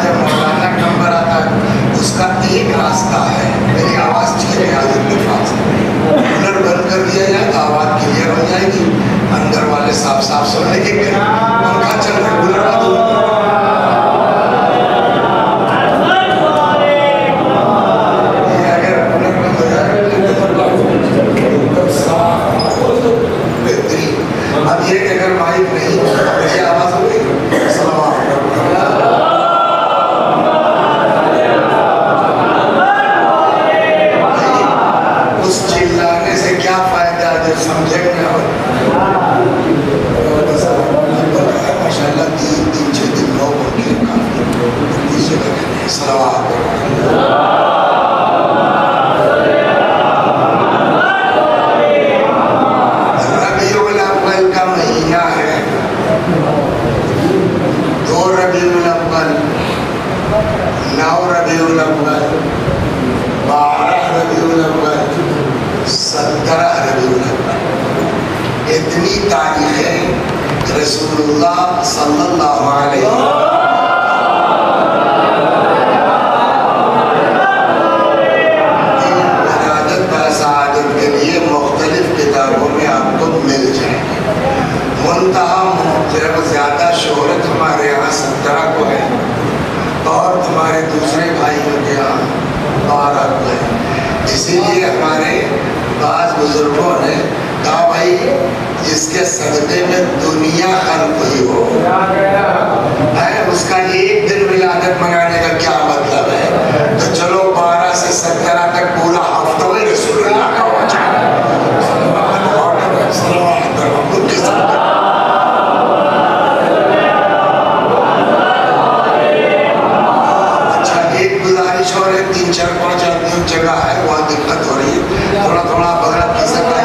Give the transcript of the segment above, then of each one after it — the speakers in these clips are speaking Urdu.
جب مولانا نمبر آتا ہے اس کا ایک راستہ ہے، میری آواز ٹھیک ہے آج اتفاق سے، کولر بند کر دیا جائے تو آواز کلیئر ہو جائے گی، اندر والے صاف صاف سن لیں گے، پنکھا چل رہا ہے کولر کا دو اب یہ کہ اگر مائک نہیں یہ آواز ہو گئی اس چلانے سے کیا فائدہ جب سمجھے گا ماشاء اللہ 3-6 دن لوگ ان کے کافی اس جگہ کے صلوات اتنی تاریخیں رسول اللہ صلی اللہ علیہ ولادت و سعادت کے لیے مختلف کتابوں میں آپ کو مل جائیں گے، منتہا زیادہ شہرت ہمارے یہاں 17 کو ہے اور تمہارے دوسرے بھائیوں کے یہاں 12 کو ہے، اسی لیے ہمارے بعض بزرگوں نے کہا بھائی جس کے صدقے میں دنیا خلق ہوئی ہو اس کا ایک دن ولادت منانے کا کیا مطلب ہے، تو چلو 12 سے 17 تک پورا ہفتہ رسول اللہ کا ہو جائے اچھا ایک گزارش اور 3-4-5 آدمیوں جگہ ہے وہاں دقت ہو رہی ہے، تھوڑا تھوڑا بغیر کی سکتا ہے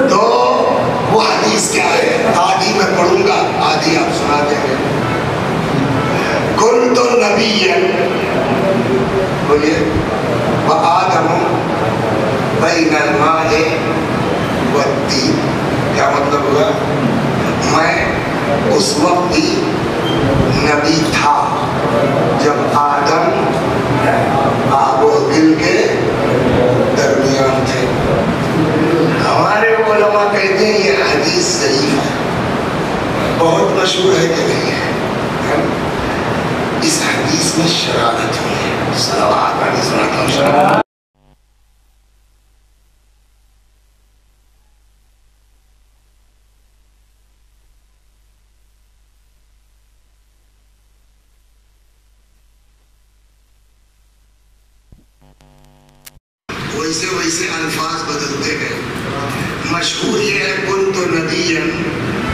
تو وہ حدیث کیا ہے؟ آدھی میں بولیے وآدم بین الماء والطین، کیا مطلب ہوا؟ میں اس وقت بھی نبی تھا جب آدم آب و گل کے درمیان تھے۔ ہمارے علماء کہتے ہیں یہ حدیث ضعیف ہے، بہت مشہور ہے کہ نہیں ہے؟ اس حدیث میں شرارت ہوئی ہے، صلوات علیہ سناتا ہوں شرارت۔ ویسے ویسے الفاظ بدلتے گئے۔ مشہور یہ ہے کنت نبیا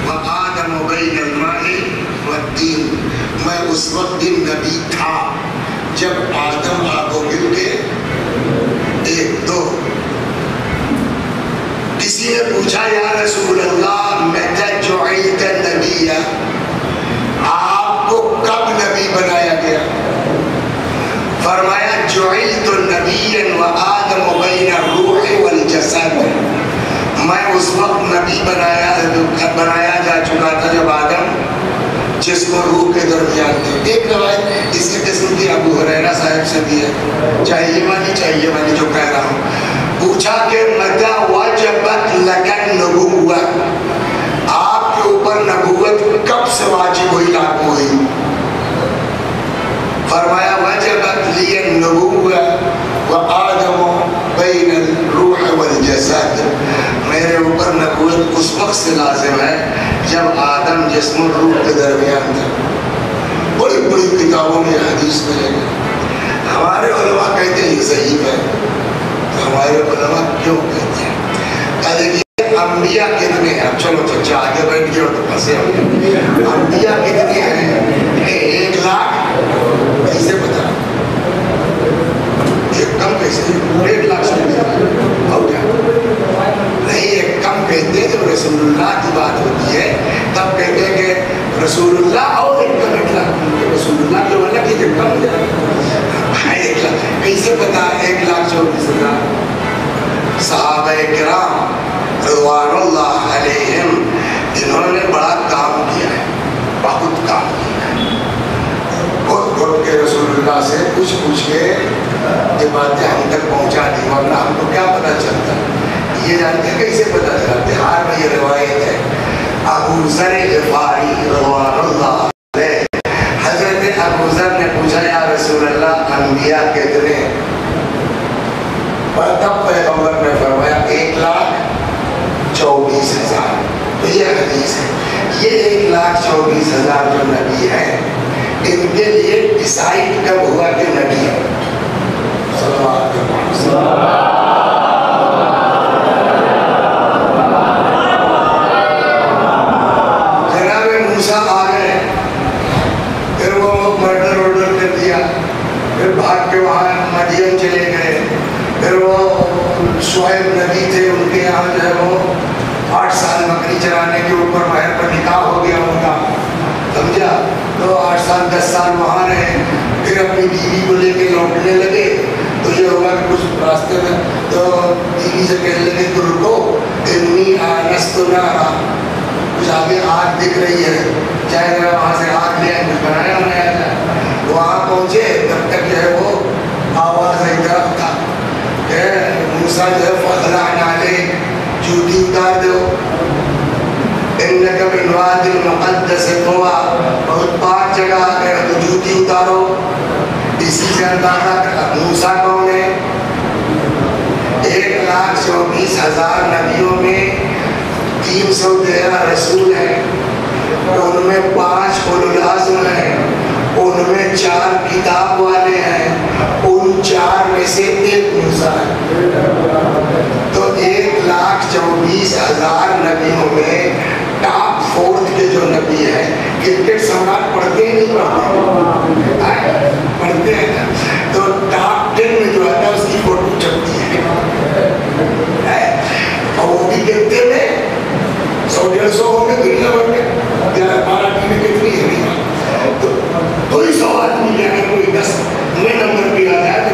وآدم بین الماء والطین، میں اس وقت بھی نبی تھا جب آدم آب و گل کے ایک دو۔ کسی نے پوچھا یا رسول اللہ متى جعلت نبیا، آپ کو کب نبی بنایا گیا؟ فرمایا جعلت نبیا وآدم بین الروح والجسد، میں اس وقت نبی بنایا جا چکا تھا جب آدم جسم اور روح کے درمیان تھے۔ ایک روایت اسی قسم کی ابو ہریرہ صاحب سے بھی ہے، چاہیے والی جو کہہ رہا ہوں۔ پوچھا کہ متى وجبت لک النبوۃ، آپ کے اوپر نبوت کب سے واجب ہوئی، لاگو ہوئی؟ فرمایا وجبت لی النبوۃ وآدم بین الروح والجسد، میرے اوپر نبوت اس وقت سے لازم ہے جب آدم جسم اور روح کے درمیان تھا۔ بڑی بڑی کتابوں میں حدیث ملے گا۔ ہمارے علماء کہتے ہیں یہ ضعیف ہے، تو ہمارے علماء کیوں کہتے ہیں؟ دیکھیے انبیاء کتنے ہیں؟ چلو چچا آگے بیٹھ گئے تو پھنسے ہوں گے۔ انبیاء کتنے ہیں؟ 1,00,000، کیسے پتا؟ ایک کم کیسے؟ 1,00,000 سے اور کیا نہیں، ایک کم کہتے ہیں جب رسول اللہ کی بات ہوتی ہے تب کہتے ہیں کہ رسول اللہ اور ایک کم 1,00,000، رسول اللہ جو والا کہ کم ہو جائے 1,00,000، کیسے پتا 1,24,000؟ صحابہ کرام رضوان اللہ علیہم جنہوں نے بڑا کام کیا ہے، بہت کام کیا ہے، گھٹ گھٹ کے رسول اللہ سے پوچھ کے یہ باتیں ہم تک پہنچا دی، ورنہ ہم کو کیا پتا چلتا؟ یہ جانتے ہیں کیسے پتا چلا؟ بہار میں یہ روایت ہے، ابو ذر غفاری رضوان اللہ علیہ، حضرت ابو ذر نے پوچھا یا رسول اللہ انبیاء کتنے؟ تب پیغمبر نے فرمایا 1,24,000۔ تو یہ حدیث ہے، یہ 1,24,000 جو نبی ہیں ان کے لیے ڈیسائیڈ کب ہوا کہ نبی ہے؟ جناب موسیٰ آ گئے، پھر وہ مرڈر کر دیا، پھر بھاگ کے وہاں مدین چلے گئے، پھر وہ شعیب نبی تھے ان کے یہاں جو ہے وہ 8 سال بکری چرانے کے اوپر مہر پر نکاح ہو گیا ان کا، سمجھا؟ تو 8 سال 10 سال وہاں رہے، پھر اپنی بیوی کو لے کے لوٹنے لگے تو یہ ہوا کہ کچھ راستے میں تو بیوی سے کہنے لگے کہ رکو انی آنست نارا، کچھ آگے آگ دکھ رہی ہے، چاہے ذرا وہاں سے آگ لے آئے، کچھ بنایا جائے۔ وہاں پہنچے تب تک جو ہے وہ آواز ایک طرف تھا کہ موسیٰ جو ہے فَخْلَعْنَ عَلَيْكَ، جوتی اتار دو، اِنَّكَ مِنْ وَادِ الْمُقَدَّسِ طُوَىٰ، بہت پاک جگہ ہے تو جوتی اتارو۔ اسی سے اندازہ کرا موسیٰ کون ہے؟ 1,24,000 نبیوں میں 313 رسول ہیں، ان میں 5 اولو العزم ہیں، ان میں 4 کتاب والے ہیں، ان 4 میں سے ایک موسیٰ ہے۔ تو 1,24,000 نبیوں میں ٹاپ 4 کے جو نبی ہیں، کرکٹ سمراٹ پڑھتے ہی نہیں پڑھتے ہیں، تو ٹاپ 10 میں جو آتا ہے اس کی فوٹو چھپتی ہے، اور وہ بھی دیکھتے ہوئے 100-150 ہوں گے دنیا بھر میں، 12 ٹیمیں کتنی ہے، تو کوئی 100 آدمی اگر کوئی 10 نمبر پہ آ جائے تو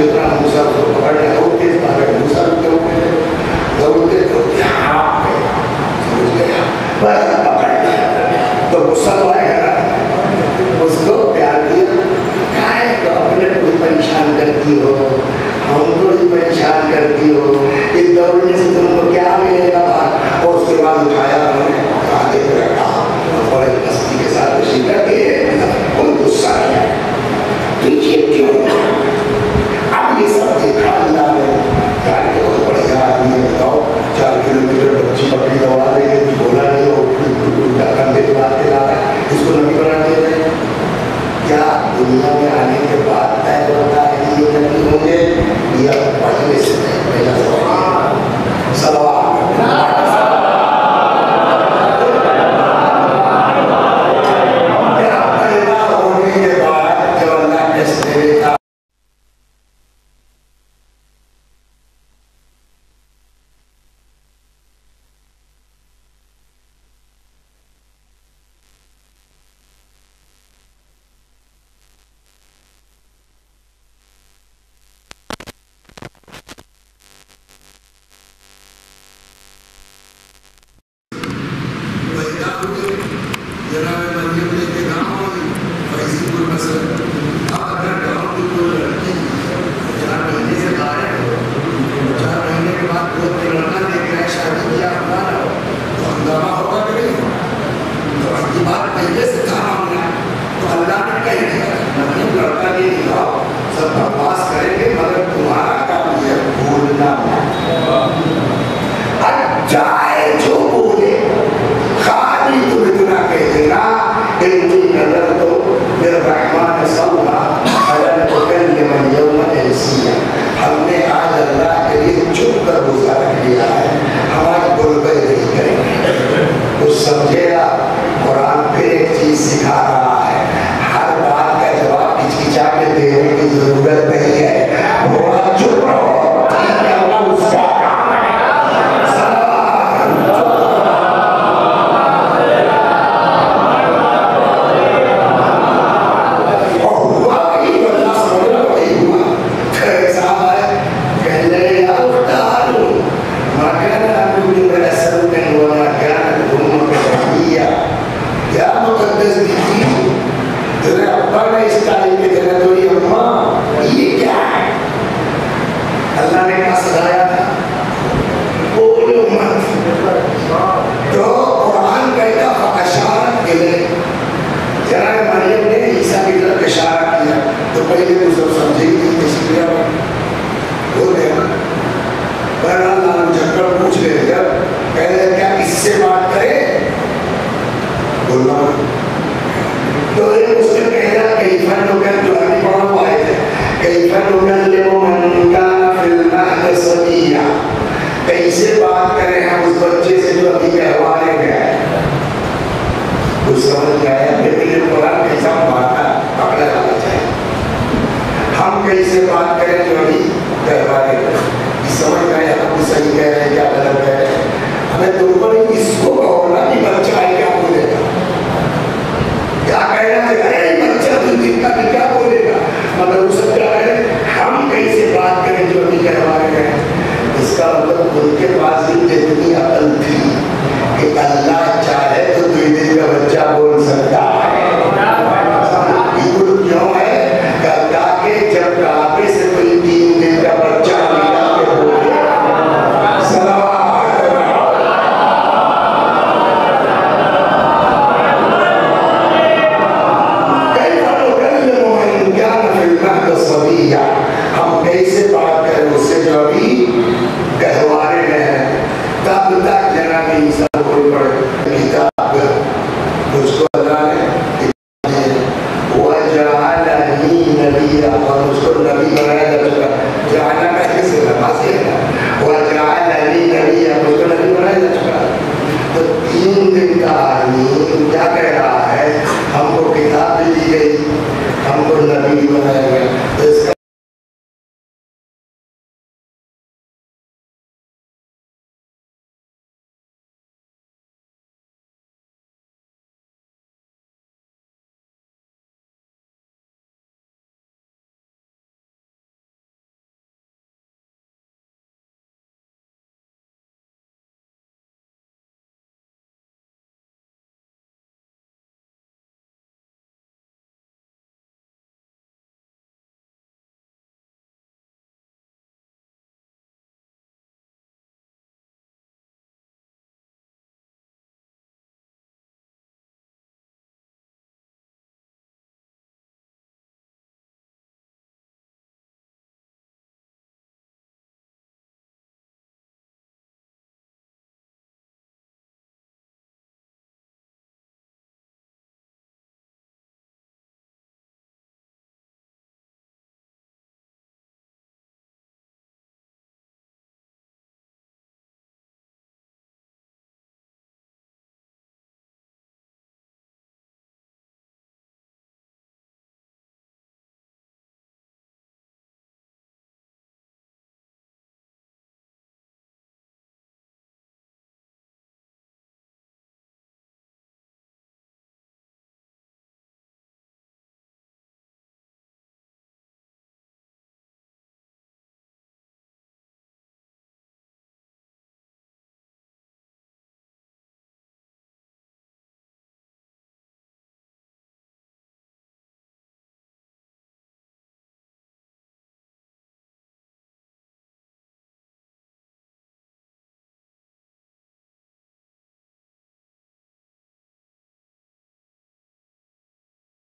جتنا موسیٰ کو پکڑ لیا دوڑتے بھاگے موسیٰ دوڑتے حرام ہے سمجھ گیا بس پکڑ لیا تو غصہ تو آئے گا اس کو پیار کیا کائے تو اپنے کو پریشان کرتی ہو ہم کو ہی پریشان کرتی ہو اس دوڑنے سے تم کو کیا ملے گا بات اور اس کے بعد اٹھایا انہوں نے آگے پہ رکھا اور بڑے مستی کے ساتھ تشریف رکھے کوئی غصہ کیا پیچھے کیوں اب یہ سب دیکھا اللہ نے کہا کہ بہت بڑھیا آدمی ہے بتاؤ 4 کلومیٹر بچی بکری دوڑا دے گی بولا نہیں ہو کندھے پہ بات کے لا رہا ہے اس کو نبی بنا دیا جائے کیا دنیا میں آنے کے بعد طے ہوتا ہے کہ یہ نبی ہوں گے یا پہلے سے پہلا سوال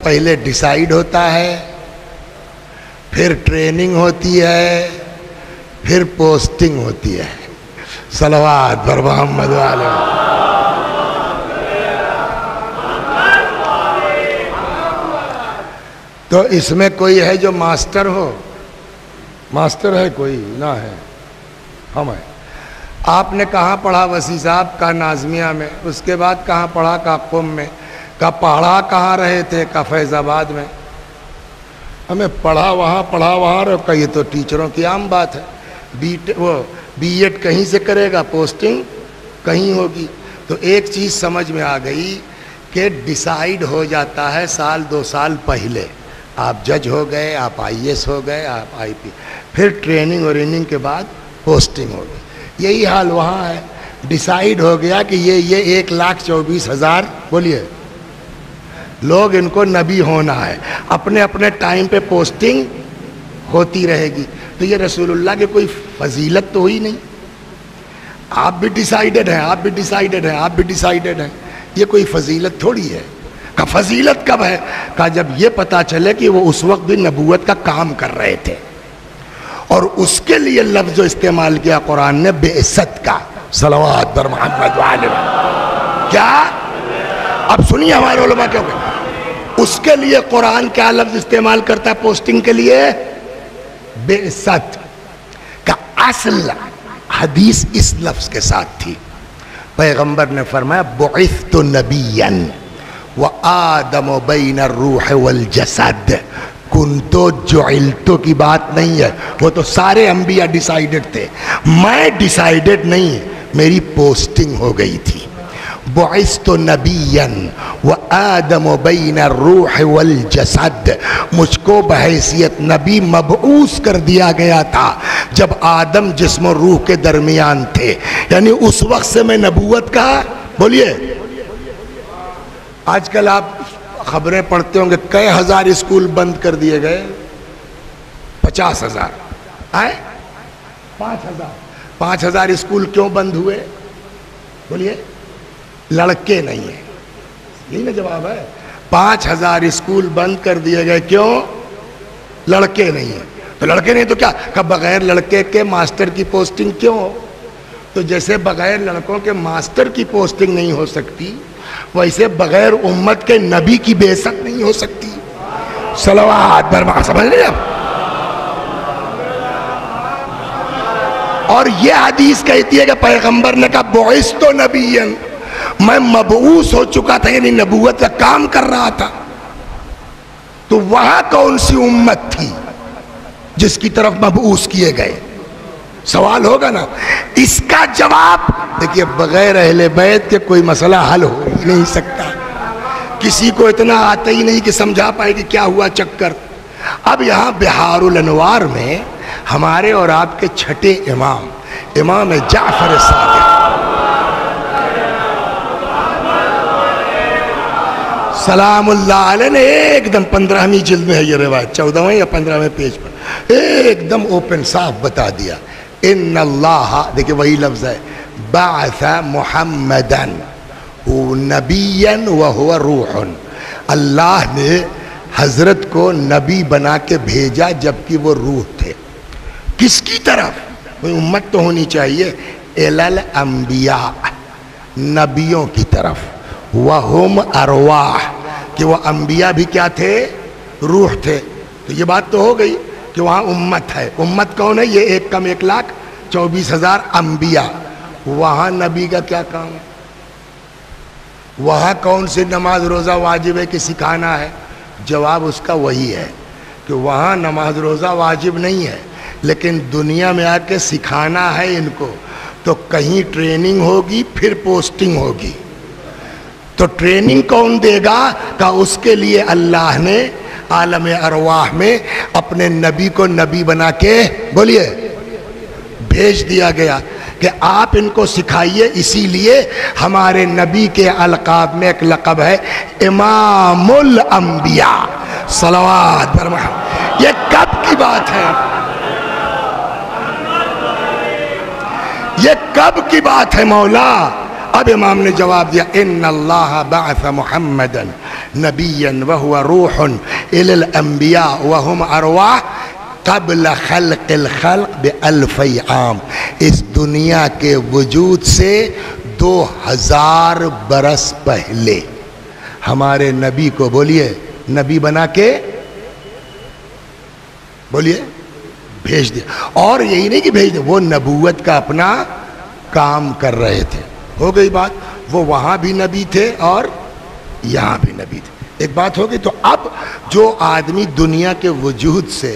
پہلے ڈیسائیڈ ہوتا ہے، پھر ٹریننگ ہوتی ہے، پھر پوسٹنگ ہوتی ہے۔ صلوات بر محمد علیہ۔ تو اس میں کوئی ہے جو ماسٹر ہو؟ ماسٹر ہے کوئی؟ نہ ہے، ہم ہیں۔ آپ نے کہاں پڑھا وسیع صاحب؟ کا نازمیہ میں۔ اس کے بعد کہاں پڑھا؟ کا قم میں۔ کا پڑھا کہاں رہے تھے؟ کا فیض آباد میں۔ ہمیں پڑھا وہاں کا یہ تو ٹیچروں کی عام بات ہے، بی ایڈ کہیں سے کرے گا، پوسٹنگ کہیں ہوگی۔ تو ایک چیز سمجھ میں آ گئی کہ ڈیسائیڈ ہو جاتا ہے سال 2 سال پہلے، آپ جج ہو گئے، آپ IAS ہو گئے، آپ IP، پھر ٹریننگ اور ٹریننگ کے بعد پوسٹنگ ہو گئی۔ یہی حال وہاں ہے، ڈیسائیڈ ہو گیا کہ یہ 1,24,000 بولیے لوگ ان کو نبی ہونا ہے، اپنے اپنے ٹائم پہ پوسٹنگ ہوتی رہے گی۔ تو یہ رسول اللہ کی کوئی فضیلت تو ہوئی نہیں، آپ بھی ڈیسائیڈڈ ہیں، آپ بھی ڈیسائیڈڈ ہیں، آپ بھی ڈیسائیڈڈ ہیں، یہ کوئی فضیلت تھوڑی ہے۔ کہ فضیلت کب ہے؟ کہ جب یہ پتا چلے کہ وہ اس وقت بھی نبوت کا کام کر رہے تھے، اور اس کے لیے لفظ جو استعمال کیا قرآن نے بعثت کا، صلوات بر محمد وعلیہ، کیا؟ اب سنیے ہمارے علماء کیوں کہ اس کے لیے قرآن کیا لفظ استعمال کرتا ہے پوسٹنگ کے لیے؟ بعثت کا۔ اصل حدیث اس لفظ کے ساتھ تھی، پیغمبر نے فرمایا بعثت نبیا وآدم بین الروح والجسد، کنتو جعلتو کی بات نہیں ہے، وہ تو سارے انبیاء ڈیسائیڈڈ تھے، میں ڈیسائیڈڈ نہیں، میری پوسٹنگ ہو گئی تھی۔ بعثت نبیا وآدم بین الروح والجسد، مجھ کو بحیثیت نبی مبعوث کر دیا گیا تھا جب آدم جسم و روح کے درمیان تھے، یعنی اس وقت سے میں نبوت کا، بولیے آج کل آپ خبریں پڑھتے ہوں گے کئی ہزار اسکول بند کر دیے گئے، 50,000 آئے، 5,000 اسکول کیوں بند ہوئے؟ بولیے لڑکے نہیں ہیں، یہی نا جواب ہے۔ 5,000 اسکول بند کر دیے گئے، کیوں؟ لڑکے نہیں ہیں۔ تو لڑکے نہیں تو کیا؟ کہ بغیر لڑکے کے ماسٹر کی پوسٹنگ کیوں؟ تو جیسے بغیر لڑکوں کے ماسٹر کی پوسٹنگ نہیں ہو سکتی، ویسے بغیر امت کے نبی کی بعثت نہیں ہو سکتی۔ صلوات برما، سمجھ لیں آپ؟ اور یہ حدیث کہتی ہے کہ پیغمبر نے کہا بعثت نبیا، میں مبعوث ہو چکا تھا، یعنی نبوت کا کام کر رہا تھا۔ تو وہاں کون سی امت تھی جس کی طرف مبعوث کیے گئے؟ سوال ہوگا نا۔ اس کا جواب دیکھیے، بغیر اہل بیت کے کوئی مسئلہ حل ہو ہی نہیں سکتا، کسی کو اتنا آتا ہی نہیں کہ سمجھا پائے کہ کیا ہوا چکر۔ اب یہاں بہار الانوار میں ہمارے اور آپ کے چھٹے امام، امام جعفر صادق سلام اللہ علیہ نے ایک دم 15ویں جلد میں ہے یہ روایت، 14ویں یا 15ویں پیج پر ایک دم اوپن صاف بتا دیا، ان اللہ، دیکھیں وہی لفظ ہے، بعث محمدا نبیا وہو روح، اللہ نے حضرت کو نبی بنا کے بھیجا جبکہ وہ روح تھے۔ کس کی طرف؟ کوئی امت تو ہونی چاہیے، الانبیاء، نبیوں کی طرف، وہم ارواح، کہ وہ انبیاء بھی کیا تھے؟ روح تھے۔ تو یہ بات تو ہو گئی کہ وہاں امت ہے۔ امت کون ہے؟ یہ 1,24,000 انبیاء۔ وہاں نبی کا کیا کام ہے؟ وہاں کون سی نماز روزہ واجب ہے کہ سکھانا ہے؟ جواب اس کا وہی ہے کہ وہاں نماز روزہ واجب نہیں ہے، لیکن دنیا میں آ کے سکھانا ہے ان کو، تو کہیں ٹریننگ ہوگی پھر پوسٹنگ ہوگی۔ تو ٹریننگ کون دے گا؟ کہ اس کے لیے اللہ نے عالم ارواح میں اپنے نبی کو نبی بنا کے، بولیے، بھیج دیا گیا کہ آپ ان کو سکھائیے۔ اسی لیے ہمارے نبی کے القاب میں ایک لقب ہے امام الانبیاء، صلوات بر محمد۔ یہ کب کی بات ہے؟ یہ کب کی بات ہے مولا؟ اب امام نے جواب دیا ان اللہ بعث محمدا نبیا وهو روح الى الانبیاء وهم ارواح قبل خلق الخلق بألفی عام، اس دنیا کے وجود سے 2000 برس پہلے ہمارے نبی کو، بولیے، نبی بنا کے بولیے بھیج دیا. اور یہی نہیں کہ بھیج دیا، وہ نبوت کا اپنا کام کر رہے تھے. ہو گئی بات. وہ وہاں بھی نبی تھے اور یہاں بھی نبی تھے. ایک بات ہو گئی. تو اب جو آدمی دنیا کے وجود سے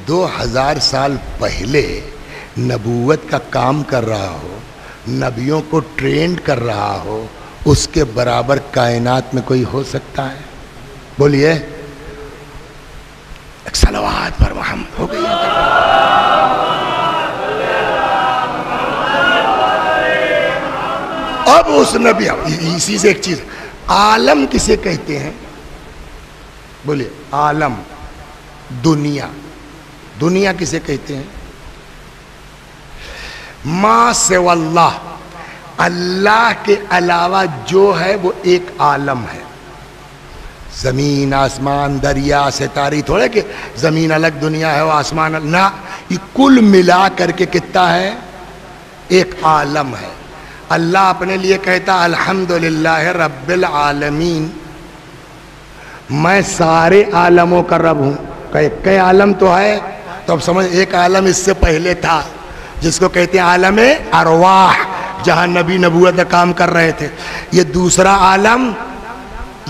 2000 سال پہلے نبوت کا کام کر رہا ہو، نبیوں کو ٹرینڈ کر رہا ہو، اس کے برابر کائنات میں کوئی ہو سکتا ہے؟ بولیے ایک صلوات پر محمد. ہو گئی. اب اس نبی، اسی سے ایک چیز، عالم کسے کہتے ہیں؟ بولیے عالم، دنیا. دنیا کسے کہتے ہیں؟ ما سوى اللہ، اللہ کے علاوہ جو ہے وہ ایک عالم ہے. زمین، آسمان، دریا، ستارے، تھوڑے کہ زمین الگ دنیا ہے وہ آسمان الگ، نہ، یہ کل ملا کر کے کتنا ہے؟ ایک عالم ہے. اللہ اپنے لیے کہتا الحمدللہ رب العالمین، میں سارے عالموں کا رب ہوں. کئی عالم تو ہے، تو اب سمجھ ایک عالم اس سے پہلے تھا جس کو کہتے ہیں عالم ارواح، جہاں نبی نبوت کا کام کر رہے تھے. یہ دوسرا عالم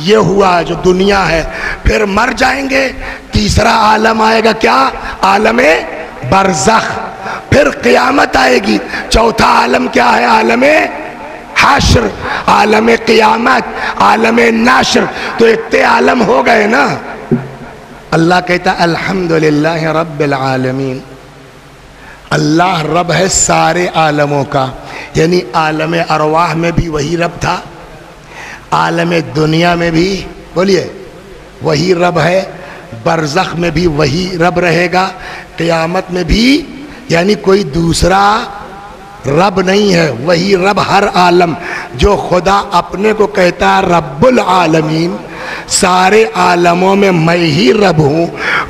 یہ ہوا جو دنیا ہے. پھر مر جائیں گے، تیسرا عالم آئے گا، کیا؟ عالم برزخ. پھر قیامت آئے گی، چوتھا عالم کیا ہے؟ عالم حشر، عالم قیامت، عالم نشر. تو اتنے عالم ہو گئے نا. اللہ کہتا الحمدللہ رب العالمین، اللہ رب ہے سارے عالموں کا. یعنی عالم ارواح میں بھی وہی رب تھا، عالم دنیا میں بھی بولیے وہی رب ہے، برزخ میں بھی وہی رب رہے گا، قیامت میں بھی. یعنی کوئی دوسرا رب نہیں ہے، وہی رب ہر عالم. جو خدا اپنے کو کہتا ہے رب العالمین، سارے عالموں میں میں ہی رب ہوں،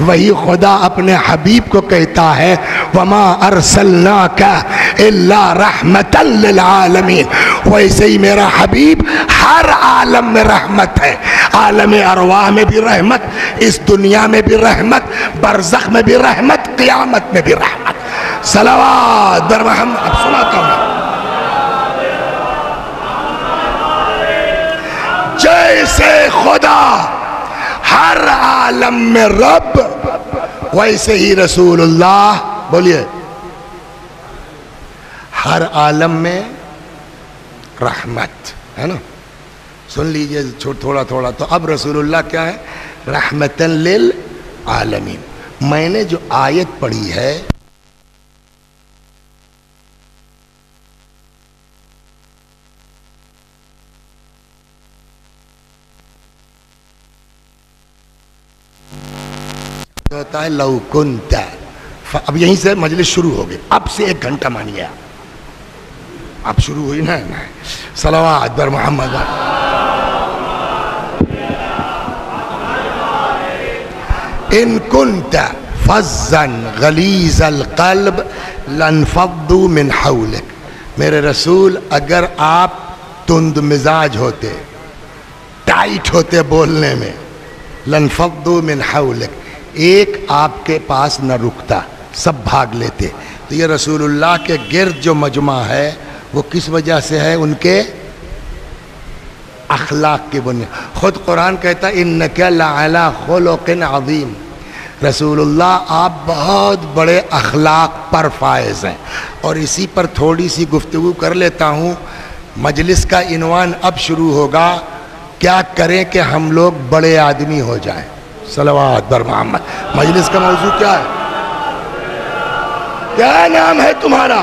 وہی خدا اپنے حبیب کو کہتا ہے وما ارسلناک الا رحمتا للعالمین. ویسے ہی میرا حبیب ہر عالم میں رحمت ہے. عالم ارواح میں بھی رحمت، اس دنیا میں بھی رحمت، برزخ میں بھی رحمت، قیامت میں بھی رحمت. صلوات بر محمد. اب سناتا ہوں، جیسے خدا ہر عالم میں رب، ویسے ہی رسول اللہ بولیے ہر عالم میں رحمت ہے نا. سن لیجئے تھوڑا تھوڑا. تو اب رسول اللہ کیا ہے؟ رحمتاً للعالمین. میں نے جو آیت پڑھی ہے ہوتا ہے لو کنت. اب یہیں سے مجلس شروع ہو گئی. اب سے 1 گھنٹہ مانیے آپ. اب شروع ہوئی نا. صلوات بر محمد. ان کنت فظا غلیظ القلب لانفضوا من حولک. میرے رسول اگر آپ تند مزاج ہوتے، ٹائٹ ہوتے بولنے میں، لانفضوا من حولک، ایک آپ کے پاس نہ رکتا، سب بھاگ لیتے. تو یہ رسول اللہ کے گرد جو مجمع ہے وہ کس وجہ سے ہے؟ ان کے اخلاق کی بنیاد. خود قرآن کہتا انک لعلی خلق عظیم. رسول اللہ آپ بہت بڑے اخلاق پر فائز ہیں. اور اسی پر تھوڑی سی گفتگو کر لیتا ہوں. مجلس کا عنوان اب شروع ہوگا، کیا کریں کہ ہم لوگ بڑے آدمی ہو جائیں. صلوات بر محمد. مجلس کا موضوع کیا ہے؟ کیا نام ہے تمہارا؟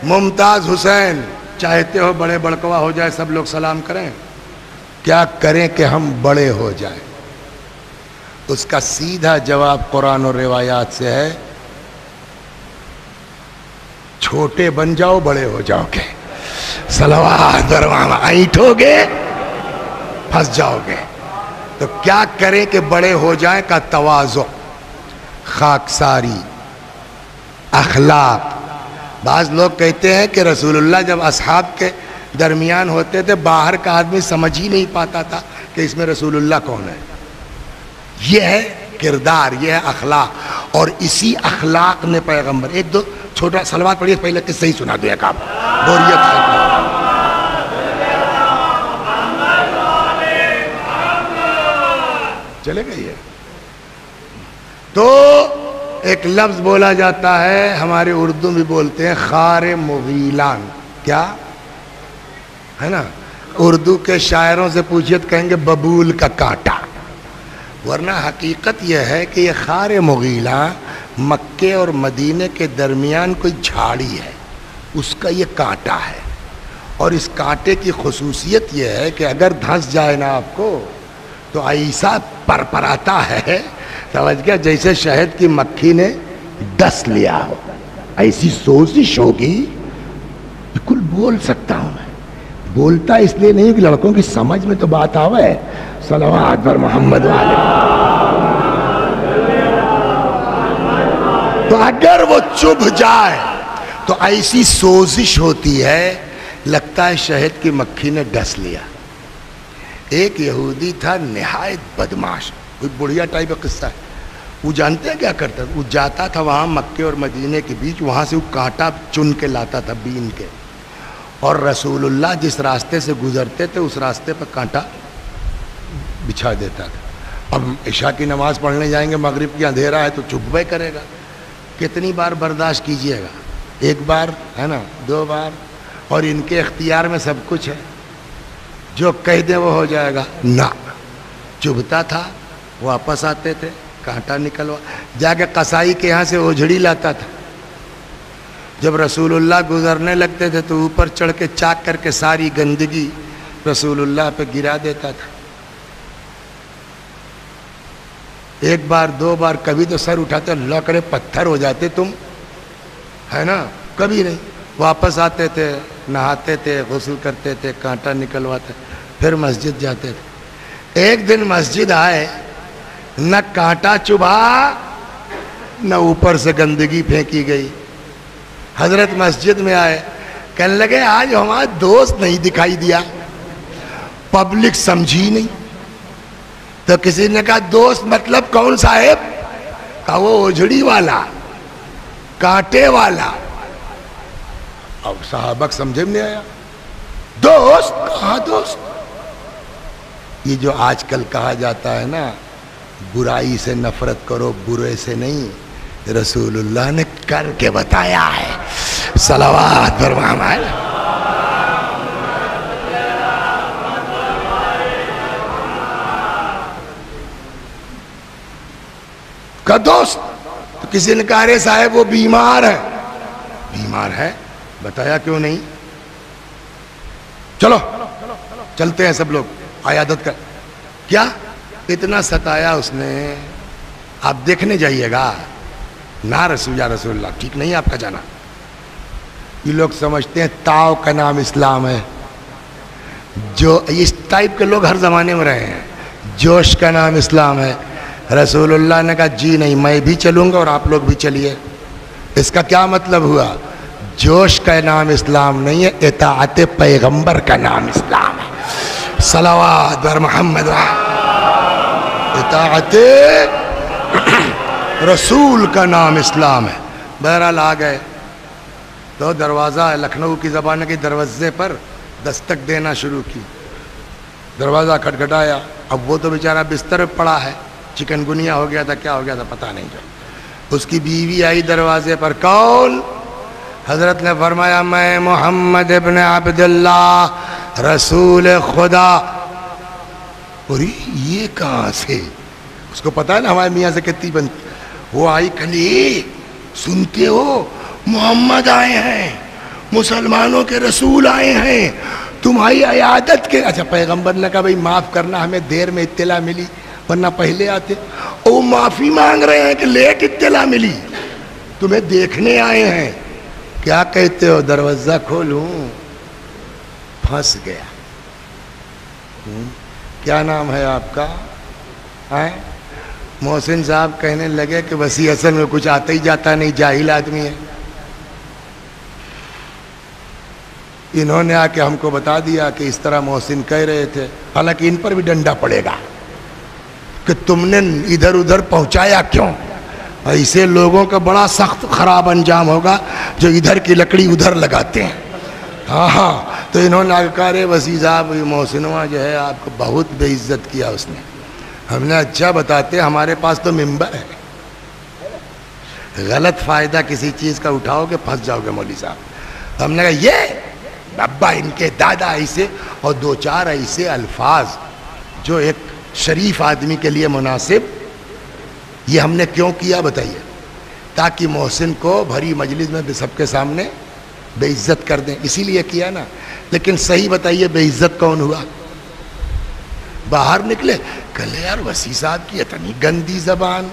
ممتاز حسین. چاہتے ہو بڑے بڑکوا ہو جائے، سب لوگ سلام کریں؟ کیا کریں کہ ہم بڑے ہو جائیں؟ اس کا سیدھا جواب قرآن اور روایات سے ہے چھوٹے بن جاؤ بڑے ہو جاؤ گے. صلوات برماما اینٹو گے پھنس جاؤ گے. تو کیا کریں کہ بڑے ہو جائیں؟ کا تواضع، خاکساری، اخلاق. بعض لوگ کہتے ہیں کہ رسول اللہ جب اصحاب کے درمیان ہوتے تھے باہر کا آدمی سمجھ ہی نہیں پاتا تھا کہ اس میں رسول اللہ کون ہے. یہ ہے کردار، یہ ہے اخلاق، اور اسی اخلاق نے پیغمبر. ایک دو چھوٹا صلوات پڑھیے پہلے کہ صحیح سنا دو ایک آپ بوریت چلے گئی ہے. تو ایک لفظ بولا جاتا ہے، ہمارے اردو میں بولتے ہیں خار مغیلان. کیا ہے نا؟ اردو کے شاعروں سے پوچھیے تو کہیں گے ببول کا کانٹا. ورنہ حقیقت یہ ہے کہ یہ خار مغیلہ مکے اور مدینے کے درمیان کوئی جھاڑی ہے، اس کا یہ کانٹا ہے. اور اس کانٹے کی خصوصیت یہ ہے کہ اگر دھنس جائے نا آپ کو تو ایسا پرپراتا ہے، سمجھ گیا، جیسے شہد کی مکھی نے ڈس لیا ہو. ایسی سوزش ہوگی، بالکل بول سکتا ہوں میں. بولتا اس لیے نہیں کہ لڑکوں کی سمجھ میں تو بات آوے. صلوات پر محمد والے. تو اگر وہ چبھ جائے تو ایسی سوزش ہوتی ہے، لگتا ہے شہد کی مکھی نے ڈس لیا. ایک یہودی تھا نہایت بدماش، کوئی بڑھیا ٹائپ کا قصہ ہے. وہ جانتے ہیں کیا کرتا تھا؟ وہ جاتا تھا وہاں مکے اور مدینے کے بیچ، وہاں سے وہ کانٹا چن کے لاتا تھا بین کے، اور رسول اللہ جس راستے سے گزرتے تھے اس راستے پر کانٹا بچھا دیتا تھا. اب عشاء کی نماز پڑھنے جائیں گے، مغرب کی اندھیرا ہے تو چبھے کرے گا. کتنی بار برداشت کیجئے گا؟ ایک بار ہے نا، دو بار، اور ان کے اختیار میں سب کچھ ہے، جو کہہ دیں وہ ہو جائے گا. نہ، چبھتا تھا، واپس آتے تھے، کانٹا نکلوا، جا کے قصائی کے یہاں سے اوجھڑی لاتا تھا. جب رسول اللہ گزرنے لگتے تھے تو اوپر چڑھ کے چاک کر کے ساری گندگی رسول اللہ پہ گرا دیتا تھا. ایک بار دو بار، کبھی تو سر اٹھاتے اللہ کرے پتھر ہو جاتے تم، ہے نا، کبھی نہیں. واپس آتے تھے، نہاتے تھے، غسل کرتے تھے، کانٹا نکلواتے، پھر مسجد جاتے تھے. ایک دن مسجد آئے، نہ کانٹا چبھا نہ اوپر سے گندگی پھینکی گئی. حضرت مسجد میں آئے، کہنے لگے آج ہمارا دوست نہیں دکھائی دیا، پبلک سمجھی نہیں. تو کسی نے کہا دوست مطلب کون صاحب؟ کہا وہ اوجھڑی والا، کانٹے والا. اب صحابہ سمجھے میں نہیں آیا. دوست؟ کہاں دوست؟ یہ جو آج کل کہا جاتا ہے نا برائی سے نفرت کرو، برے سے نہیں، رسول اللہ نے کر کے بتایا ہے. صلوات پر محمد. کا دوست؟ تو کسی نے کہا ارے صاحب وہ بیمار ہے. بیمار ہے؟ بتایا کیوں نہیں؟ چلو چلتے ہیں سب لوگ عیادت کر. کیا اتنا ستایا اس نے؟ آپ دیکھنے جائیے گا. نہ رسول یا رسول اللہ، ٹھیک نہیں آپ کا جانا. یہ لوگ سمجھتے ہیں تاؤ کا نام اسلام ہے. جو اس ٹائپ کے لوگ ہر زمانے میں رہے ہیں. جوش کا نام اسلام ہے. رسول اللہ نے کہا جی نہیں، میں بھی چلوں گا اور آپ لوگ بھی چلیے. اس کا کیا مطلب ہوا؟ جوش کا نام اسلام نہیں ہے، اطاعت پیغمبر کا نام اسلام ہے. صلوات بر محمد. اطاعت رسول کا نام اسلام ہے. بہرحال آ گئے تو دروازہ، لکھنؤ کی زبان کے دروازے پر دستک دینا شروع کی. دروازہ کھٹکھٹایا. اب وہ تو بیچارہ بستر پہ پڑا ہے، چکن گنیا ہو گیا تھا، کیا ہو گیا تھا پتہ نہیں. جو اس کی بیوی آئی دروازے پر. کون؟ حضرت نے فرمایا میں محمد ابن عبداللہ رسول خدا. اور یہ کہاں سے؟ اس کو پتا ہے نا ہمارے میاں سے کتنی بنتی. وہ آئی کلی، سنتے ہو محمد آئے ہیں، مسلمانوں کے رسول آئے ہیں، تمہاری عیادت کے. اچھا پیغمبر نے کہا بھائی معاف کرنا، ہمیں دیر میں اطلاع ملی ورنہ پہلے آتے. وہ معافی مانگ رہے ہیں کہ لیٹ اطلاع ملی، تمہیں دیکھنے آئے ہیں. کیا کہتے ہو دروازہ کھولوں؟ پھنس گیا۔ کیا نام ہے آپ کا؟ محسن صاحب کہنے لگے کہ وسیع اصل میں کچھ آتا ہی جاتا نہیں، جاہل آدمی ہے۔ انہوں نے آ کے ہم کو بتا دیا کہ اس طرح محسن کہہ رہے تھے، حالانکہ ان پر بھی ڈنڈا پڑے گا کہ تم نے ادھر ادھر پہنچایا کیوں؟ ایسے لوگوں کا بڑا سخت خراب انجام ہوگا جو ادھر کی لکڑی ادھر لگاتے ہیں۔ ہاں تو انہوں نے کہا رے وسیع صاحب محسنوا جو ہے آپ کو بہت بے عزت کیا اس نے۔ ہم نے اچھا بتاتے ہمارے پاس تو ممبر ہے، غلط فائدہ کسی چیز کا اٹھاؤ گے پھنس جاؤ گے مولوی صاحب۔ ہم نے کہا یہ ابا ان کے دادا ایسے، اور دو چار ایسے الفاظ جو ایک شریف آدمی کے لیے مناسب، یہ ہم نے کیوں کیا بتائیے؟ تاکہ محسن کو بھری مجلس میں سب کے سامنے بے عزت کر دیں، اسی لیے کیا نا۔ لیکن صحیح بتائیے بے عزت کون ہوا؟ باہر نکلے کہلے یار وسیع صاحب کی اتنی گندی زبان،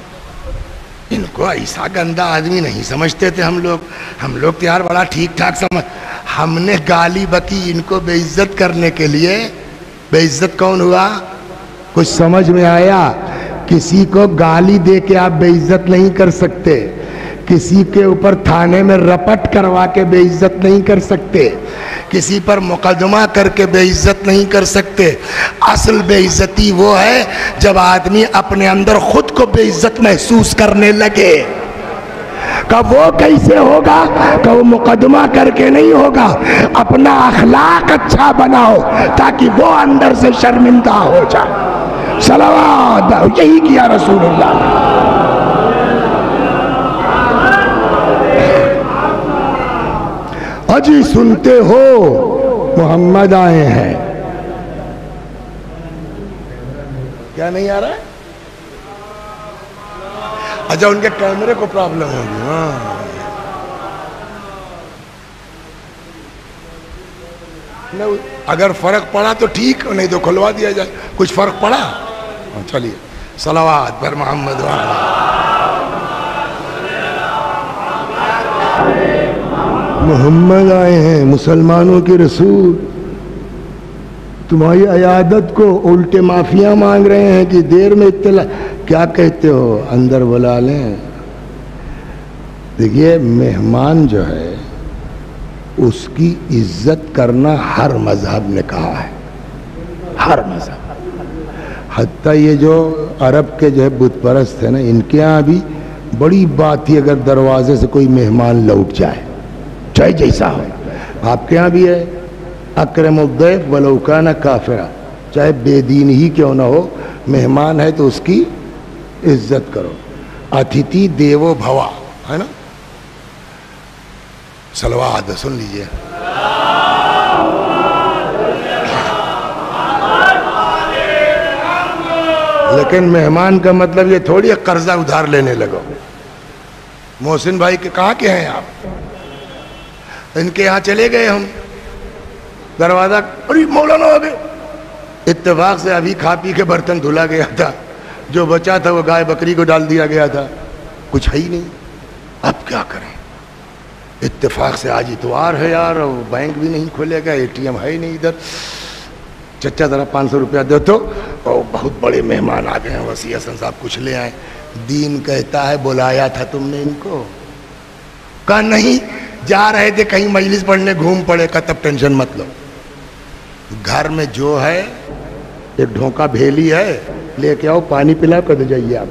ان کو ایسا گندا آدمی نہیں سمجھتے تھے ہم لوگ تو یار بڑا ٹھیک ٹھاک سمجھ، ہم نے گالی بکی ان کو بے عزت کرنے کے لیے۔ بے عزت کون ہوا؟ کچھ سمجھ میں آیا؟ کسی کو گالی دے کے آپ بے عزت نہیں کر سکتے، کسی کے اوپر تھانے میں رپٹ کروا کے بے عزت نہیں کر سکتے، کسی پر مقدمہ کر کے بے عزت نہیں کر سکتے۔ اصل بے عزتی وہ ہے جب آدمی اپنے اندر خود کو بے عزت محسوس کرنے لگے۔ کہ وہ کیسے ہوگا؟ کہ وہ مقدمہ کر کے نہیں ہوگا، اپنا اخلاق اچھا بناؤ تاکہ وہ اندر سے شرمندہ ہو جائے۔ صلوات، یہی کیا رسول اللہ نے۔ اجی سنتے ہو محمد آئے ہیں؟ کیا نہیں آ رہا ہے؟ اچھا ان کے کیمرے کو پرابلم ہوگی۔ ہاں اگر فرق پڑا تو ٹھیک، نہیں تو کھلوا دیا جائے۔ کچھ فرق پڑا؟ چلیے صلوات پر محمد وعلا۔ محمد آئے ہیں مسلمانوں کے رسول، تمہاری عیادت کو الٹے معافیاں مانگ رہے ہیں کہ دیر میں اطلاع۔ کیا کہتے ہو؟ اندر بلا لیں۔ دیکھیے مہمان جو ہے اس کی عزت کرنا ہر مذہب نے کہا ہے، ہر مذہب۔ حتیٰ یہ جو عرب کے جو ہے بت پرست ہیں نا، ان کے ہاں بھی بڑی بات تھی اگر دروازے سے کوئی مہمان لوٹ جائے چاہے جیسا ہو۔ آپ کے ہاں بھی ہے اکرم الضیف ولو کان کافرا، چاہے بے دین ہی کیوں نہ ہو، مہمان ہے تو اس کی عزت کرو۔ اتھیتی دیوو بھوا ہے نا، صلوات سن لیجئے۔ لیکن مہمان کا مطلب یہ تھوڑی قرضہ ادھار لینے لگو۔ محسن بھائی کے کہاں کے ہیں آپ؟ ان کے یہاں چلے گئے ہم، دروازہ ارے مولانا ہو گئے۔ اتفاق سے ابھی کھا پی کے برتن دھلا گیا تھا، جو بچا تھا وہ گائے بکری کو ڈال دیا گیا تھا، کچھ ہے ہی نہیں۔ اب کیا کریں؟ اتفاق سے آج اتوار ہے یار، بینک بھی نہیں کھولے گا، اے ٹی ایم ہے ہی نہیں ادھر۔ چچا ذرا 500 روپیہ دے تو، بہت بڑے مہمان آ گئے ہیں وسیع حسن صاحب، کچھ لے آئے۔ دین کہتا ہے بلایا تھا تم نے ان کو؟ کہا نہیں، جا رہے تھے کہیں مجلس پڑھنے، گھوم پڑے۔ کا تب ٹینشن مت لو، گھر میں جو ہے ایک ڈھونکا بھیلی ہے، لے کے آؤ، پانی پلا کر دے جائیے آپ۔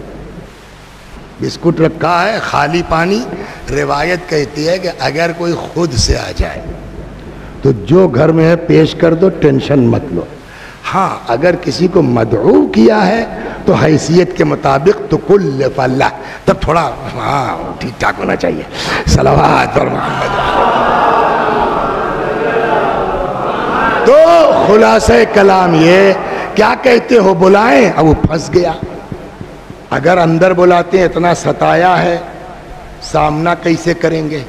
بسکٹ رکھا ہے، خالی پانی۔ روایت کہتی ہے کہ اگر کوئی خود سے آ جائے تو جو گھر میں ہے پیش کر دو، ٹینشن مت لو۔ ہاں اگر کسی کو مدعو کیا ہے تو حیثیت کے مطابق تو کل فاللہ، تب تھوڑا ہاں ٹھیک ٹھاک ہونا چاہیے۔ صلوات پر محمد۔ تو خلاصہ کلام یہ، کیا کہتے ہو بلائیں؟ اب وہ پھنس گیا۔ اگر اندر بلاتے ہیں، اتنا ستایا ہے، سامنا کیسے کریں گے؟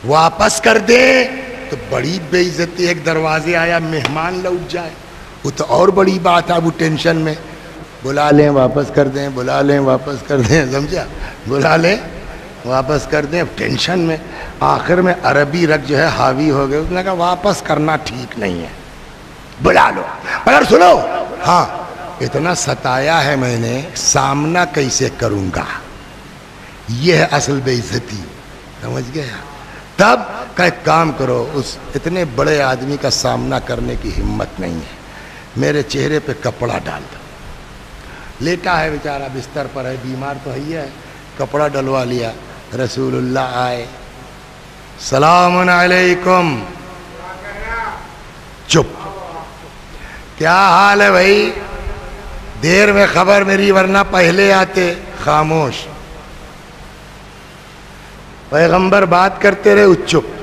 واپس کر دیں تو بڑی بے عزتی۔ ایک دروازے آیا مہمان لوٹ جائے، وہ تو اور بڑی بات ہے، وہ ٹینشن میں۔ بلا لیں واپس کر دیں، بلا لیں واپس کر دیں، سمجھا؟ بلا لیں واپس کر دیں. اب ٹینشن میں آخر میں عربی رگ جو ہے حاوی ہو گئے. اس نے کہا واپس کرنا ٹھیک نہیں ہے, بلا لو. مگر سنو, ہاں اتنا ستایا ہے میں نے, سامنا کیسے کروں گا, یہ ہے اصل بے عزتی. سمجھ گیا؟ تب کہ ایک کام کرو, اس اتنے بڑے آدمی کا سامنا کرنے کی ہمت نہیں ہے, میرے چہرے پہ کپڑا ڈال دو. لیٹا ہے بیچارہ, بستر پر ہے, بیمار تو ہے, کپڑا ڈلوا لیا. رسول اللہ آئے, سلام علیکم. چپ. کیا حال ہے بھائی؟ دیر میں خبر میری ورنہ پہلے آتے. خاموش. پیغمبر بات کرتے رہے, چپ.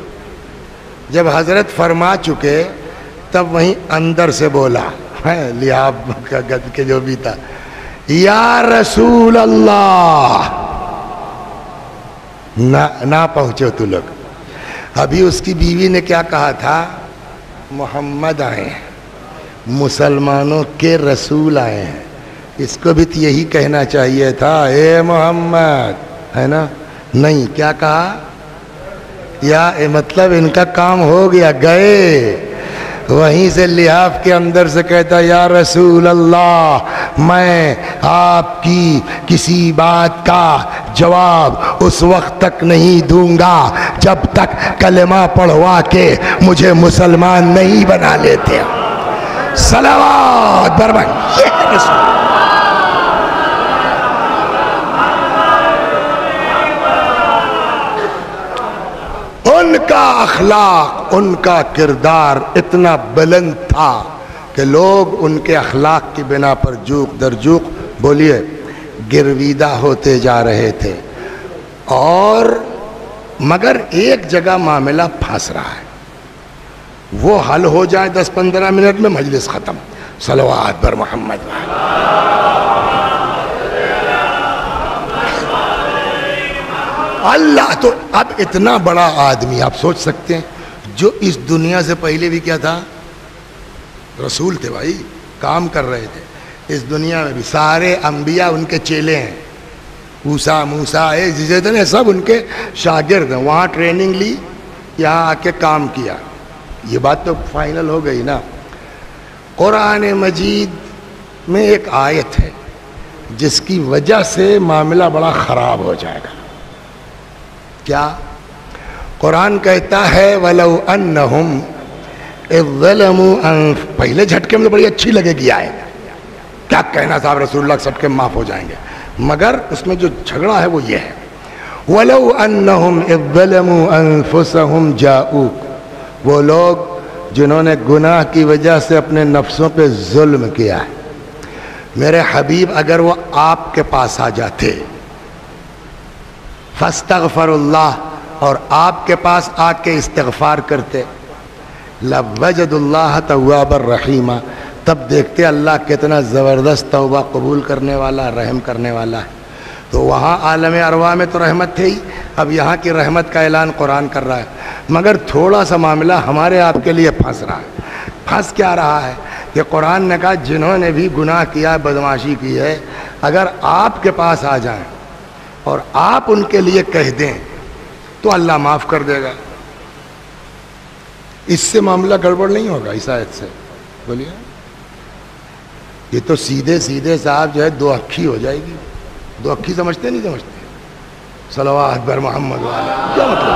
جب حضرت فرما چکے تب وہیں اندر سے بولا, لحاظ کا گد کے جو بھی تھا, یا رسول اللہ. نہ پہنچو تو لوگ. ابھی اس کی بیوی نے کیا کہا تھا؟ محمد آئے ہیں, مسلمانوں کے رسول آئے ہیں. اس کو بھی تو یہی کہنا چاہیے تھا, اے محمد, ہے نا؟ نہیں, کیا کہا؟ یا مطلب ان کا کام ہو گیا, گئے. وہیں سے لحاف کے اندر سے کہتا, یا رسول اللہ, میں آپ کی کسی بات کا جواب اس وقت تک نہیں دوں گا جب تک کلمہ پڑھوا کے مجھے مسلمان نہیں بنا لیتے. صلوات برباد. یہ رسول ان کا اخلاق, ان کا کردار اتنا بلند تھا کہ لوگ ان کے اخلاق کی بنا پر جوق در جوق, بولیے, گرویدہ ہوتے جا رہے تھے. اور مگر ایک جگہ معاملہ پھنس رہا ہے, وہ حل ہو جائے 10-15 منٹ میں مجلس ختم. صلوات بر محمد. اللہ تو اب اتنا بڑا آدمی, آپ سوچ سکتے ہیں, جو اس دنیا سے پہلے بھی کیا تھا؟ رسول تھے بھائی, کام کر رہے تھے. اس دنیا میں بھی سارے انبیاء ان کے چیلے ہیں. موسیٰ سب ان کے شاگرد ہیں. وہاں ٹریننگ لی, یہاں آ کے کام کیا. یہ بات تو فائنل ہو گئی نا. قرآن مجید میں ایک آیت ہے جس کی وجہ سے معاملہ بڑا خراب ہو جائے گا. کیا؟ قرآن کہتا ہے وَلَوْ أَنَّهُمْ إِذْ ظَلَمُوا پہلے جھٹکے میں تو بڑی اچھی لگے گی آئے, کیا کہنا صاحب رسول اللہ سب کے معاف ہو جائیں گے, مگر اس میں جو جھگڑا ہے وہ یہ ہے, وَلَوْ أَنَّهُمْ إِذْ ظَلَمُوا أَنفُسَهُمْ جَاءُوكَ, وہ لوگ جنہوں نے گناہ کی وجہ سے اپنے نفسوں پہ ظلم کیا ہے, میرے حبیب اگر وہ آپ کے پاس آ جاتے, فاستغفر اللہ, اور آپ کے پاس آ کے استغفار کرتے, لوجد اللہ توابا رحیما, تب دیکھتے اللہ کتنا زبردست توبہ قبول کرنے والا, رحم کرنے والا ہے. تو وہاں عالم ارواح میں تو رحمت تھے ہی, اب یہاں کی رحمت کا اعلان قرآن کر رہا ہے. مگر تھوڑا سا معاملہ ہمارے آپ کے لیے پھنس رہا ہے. پھنس کیا رہا ہے کہ قرآن نے کہا جنہوں نے بھی گناہ کیا, بدمعاشی کی ہے, اگر آپ کے پاس آ جائیں اور آپ ان کے لیے کہہ دیں تو اللہ معاف کر دے گا. اس سے معاملہ گڑبڑ نہیں ہوگا اس آیت سے؟ بولیے. یہ تو سیدھے سیدھے صاحب جو ہے دو اکھی ہو جائے گی. دو اکھی سمجھتے نہیں سمجھتے؟ صلوات بر محمد والا کیا مطلب؟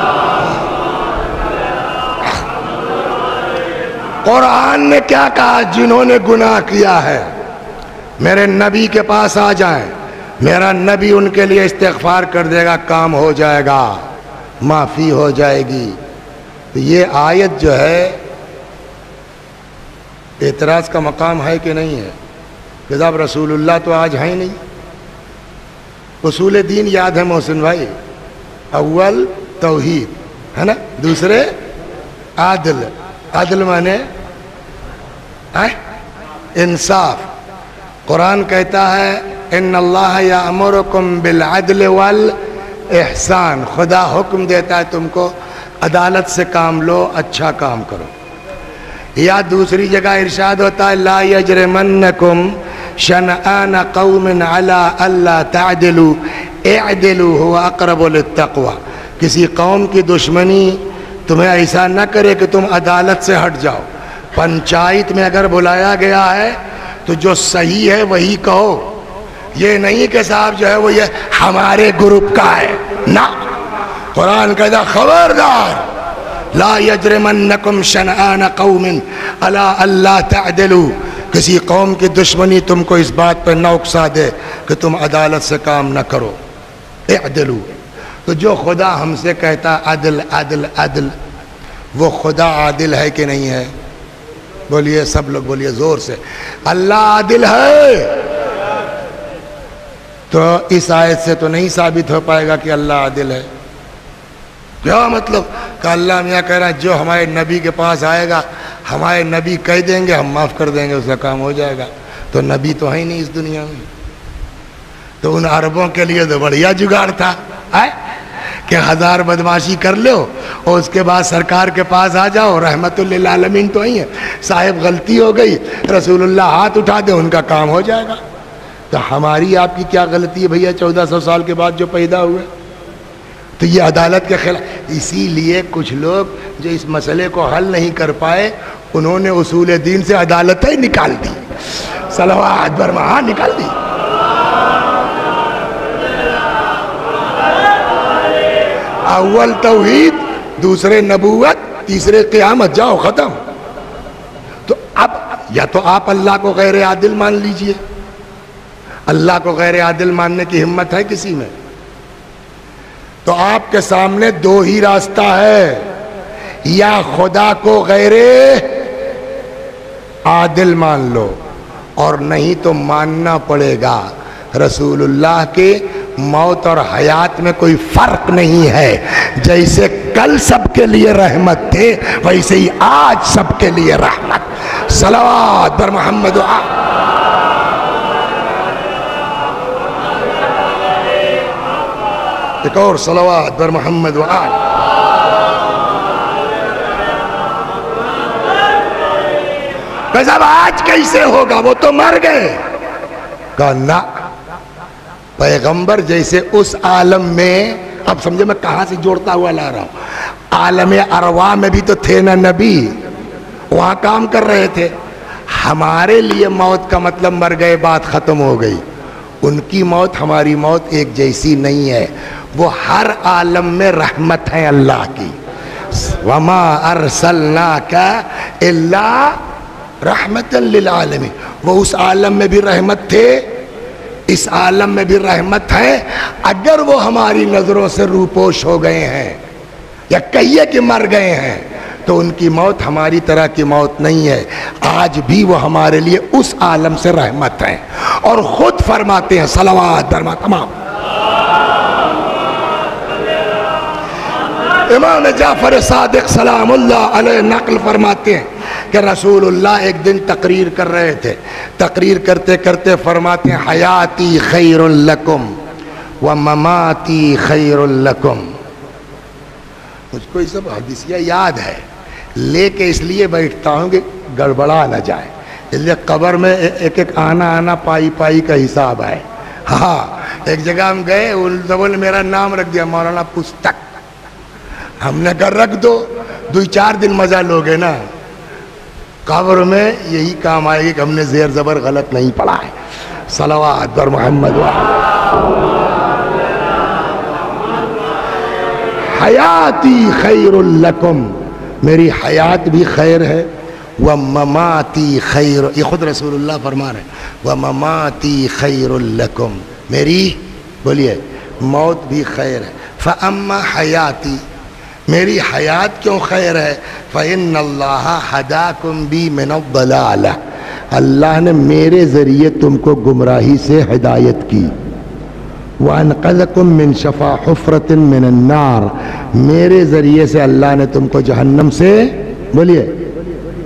قرآن نے کیا کہا؟ جنہوں نے گناہ کیا ہے میرے نبی کے پاس آ جائیں, میرا نبی ان کے لیے استغفار کر دے گا, کام ہو جائے گا, معافی ہو جائے گی. تو یہ آیت جو ہے اعتراض کا مقام ہے کہ نہیں ہے؟ کہ صاحب رسول اللہ تو آج ہے ہی نہیں. اصول دین یاد ہے محسن بھائی, اول توحید ہے نا, دوسرے عدل. عدل مانے انصاف. قرآن کہتا ہے ان اللہ یامرکم بالعدل والاحسان, خدا حکم دیتا ہے تم کو عدالت سے کام لو, اچھا کام کرو. یا دوسری جگہ ارشاد ہوتا ہے لا یجرمنکم شنآن قوم علی الا تعدلوا اعدلوا هو اقرب للتقوی. کسی قوم کی دشمنی تمہیں ایسا نہ کرے کہ تم عدالت سے ہٹ جاؤ. پنچایت میں اگر بلایا گیا ہے تو جو صحیح ہے وہی کہو. یہ نہیں کہ صاحب جو ہے وہ یہ ہمارے گروپ کا ہے. نہ، قرآن کہتا خبردار لا یجرمنکم شنآن قوم علی الا تعدلوا. کسی قوم کی دشمنی تم کو اس بات پہ نہ اکسا دے کہ تم عدالت سے کام نہ کرو. اعدلوا. تو جو خدا ہم سے کہتا عدل عدل عدل، وہ خدا عادل ہے کہ نہیں ہے؟ بولیے سب لوگ، بولیے زور سے، اللہ عادل ہے. تو اس آیت سے تو نہیں ثابت ہو پائے گا کہ اللہ عادل ہے. کیا مطلب؟ کہ اللہ میاں کہہ رہا ہے جو ہمارے نبی کے پاس آئے گا ہمارے نبی کہہ دیں گے ہم معاف کر دیں گے، اس کا کام ہو جائے گا. تو نبی تو ہے ہی نہیں اس دنیا میں. تو ان عربوں کے لیے تو بڑھیا جگاڑ تھا کہ 1000 بدماشی کر لو اور اس کے بعد سرکار کے پاس آ جاؤ. رحمت للعالمین تو ہی ہے، صاحب غلطی ہو گئی، رسول اللہ ہاتھ اٹھا دے، ان کا کام ہو جائے گا. تو ہماری آپ کی کیا غلطی ہے بھیا 1400 سال کے بعد جو پیدا ہوئے؟ تو یہ عدالت کے خلاف. اسی لیے کچھ لوگ جو اس مسئلے کو حل نہیں کر پائے انہوں نے اصول دین سے عدالتیں نکال دی. صلوات برمہاں نکال دی. اول توحید، دوسرے نبوت، تیسرے قیامت، جاؤ ختم. تو اب یا تو آپ اللہ کو غیر عادل مان لیجئے. اللہ کو غیر عادل ماننے کی ہمت ہے کسی میں؟ تو آپ کے سامنے 2 ہی راستہ ہے، یا خدا کو غیر عادل مان لو، اور نہیں تو ماننا پڑے گا رسول اللہ کے موت اور حیات میں کوئی فرق نہیں ہے. جیسے کل سب کے لیے رحمت تھے ویسے ہی آج سب کے لیے رحمت. صلوات بر محمد. ایک اور صلوات بر محمد وآل. صاحب آج کیسے ہوگا، وہ تو مر گئے. کہا نہ، پیغمبر جیسے اس عالم میں، اب سمجھے میں کہاں سے جوڑتا ہوا لا رہا ہوں، عالم ارواح میں بھی تو تھے نا نبی، وہاں کام کر رہے تھے. ہمارے لیے موت کا مطلب مر گئے، بات ختم ہو گئی. ان کی موت ہماری موت ایک جیسی نہیں ہے. وہ ہر عالم میں رحمت ہے اللہ کی. وما ارسلناک الا رحمت للعالمین. وہ اس عالم میں بھی رحمت تھے، اس عالم میں بھی رحمت ہے. اگر وہ ہماری نظروں سے روپوش ہو گئے ہیں یا کہیے کہ مر گئے ہیں تو ان کی موت ہماری طرح کی موت نہیں ہے. آج بھی وہ ہمارے لیے اس عالم سے رحمت ہے. اور خود فرماتے ہیں صلوات درما تمام. امام جعفر صادق سلام اللہ علیہ نقل فرماتے ہیں کہ رسول اللہ ایک دن تقریر کر رہے تھے. تقریر کرتے کرتے فرماتے ہیں حیاتی خیر لکم ومماتی خیر لکم. مجھ کو یہ سب حدیثیہ یاد ہے، لے کے اس لیے بیٹھتا ہوں کہ گڑبڑا نہ جائے. اس لیے قبر میں ایک ایک آنا پائی پائی کا حساب ہے. ہاں ایک جگہ ہم گئے، ان نے میرا نام رکھ دیا مولانا پستک. ہم نے کہا رکھ دو، 2-4 دن مزہ لوگے نا. قبر میں یہی کام آئے گی کہ ہم نے زیر زبر غلط نہیں پڑھا ہے. صلوات بر محمد. حیاتی خیر لکم، میری حیات بھی خیر ہے. ومماتی خیر، یہ خود رسول اللہ فرما رہے ہیں ومماتی خیر لکم، میری بولیے موت بھی خیر ہے. فاما حیاتی، میری حیات کیوں خیر ہے؟ فإن اللہ ہداکم بی من الضلالہ، اللہ نے میرے ذریعے تم کو گمراہی سے ہدایت کی. وانقذکم من شفا حفرۃ من النار، میرے ذریعے سے اللہ نے تم کو جہنم سے بولیے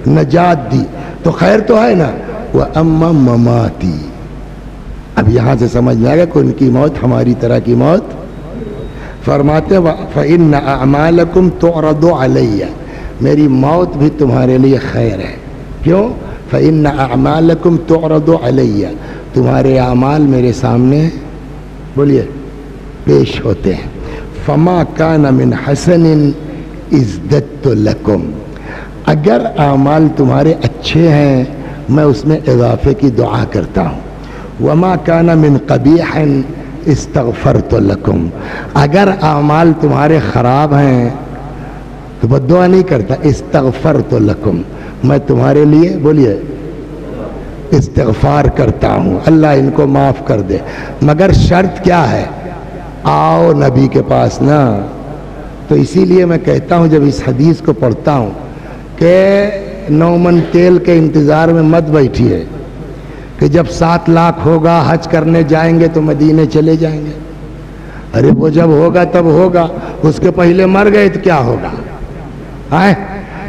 نجات دی. تو خیر تو ہے نا. وَأَمَّا مَمَاتِي، اب یہاں سے سمجھ میں آئے گا کہ ان کی موت ہماری طرح کی موت. فرماتے فإن أعمالكم تعرض علیہ، میری موت بھی تمہارے لیے خیر ہے. کیوں؟ فإن أعمالكم تعرض علیہ، تمہارے اعمال میرے سامنے بولیے پیش ہوتے ہیں. فما کان من حسن ازددت لکم، اگر اعمال تمہارے اچھے ہیں میں اس میں اضافے کی دعا کرتا ہوں. وما کان من قبیح استغفرت لکم، اگر اعمال تمہارے خراب ہیں تو بد دعا نہیں کرتا، استغفرت لکم، میں تمہارے لیے بولیے استغفار کرتا ہوں، اللہ ان کو معاف کر دے. مگر شرط کیا ہے؟ آؤ نبی کے پاس نا. تو اسی لیے میں کہتا ہوں جب اس حدیث کو پڑھتا ہوں کہ 9 من تیل کے انتظار میں مت بیٹھیے کہ جب 7 لاکھ ہوگا حج کرنے جائیں گے تو مدینے چلے جائیں گے. ارے وہ جب ہوگا تب ہوگا، اس کے پہلے مر گئے تو کیا ہوگا؟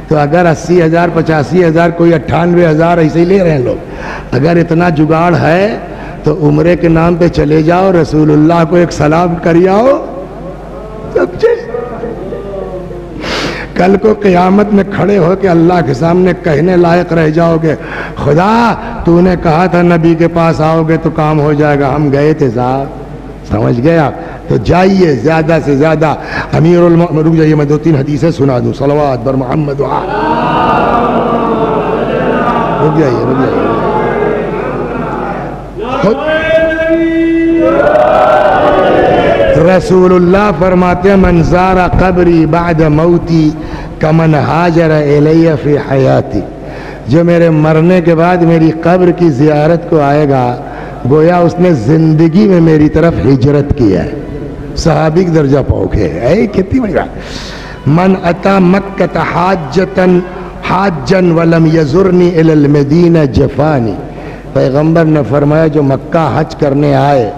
تو اگر 80,000 85,000 کوئی 98,000 ایسے ہی لے رہے ہیں لوگ، اگر اتنا جگاڑ ہے تو عمرے کے نام پہ چلے جاؤ، رسول اللہ کو ایک سلام کر آؤ. کل کو قیامت میں کھڑے ہو کے اللہ کے سامنے کہنے لائق رہ جاؤ گے، خدا تو نے کہا تھا نبی کے پاس آؤ گے تو کام ہو جائے گا، ہم گئے تھے صاحب. سمجھ گئے آپ؟ تو جائیے زیادہ سے زیادہ. امیر المؤمنین، رک جائیے میں 2-3 حدیثیں سنا دوں. صلوات بر محمد. رک جائیے رسول اللہ فرماتے ہیں من زار قبری بعد موتی کمن ہاجر الی فی حیاتی، جو میرے مرنے کے بعد میری قبر کی زیارت کو آئے گا گویا اس نے زندگی میں میری طرف ہجرت کیا ہے. صحابی کی درجہ پہنچے. کتنی بڑی بات. من اتا مکۃ حاجا ولم یزرنی الی المدینہ جفانی، پیغمبر نے فرمایا جو مکہ حج کرنے آئے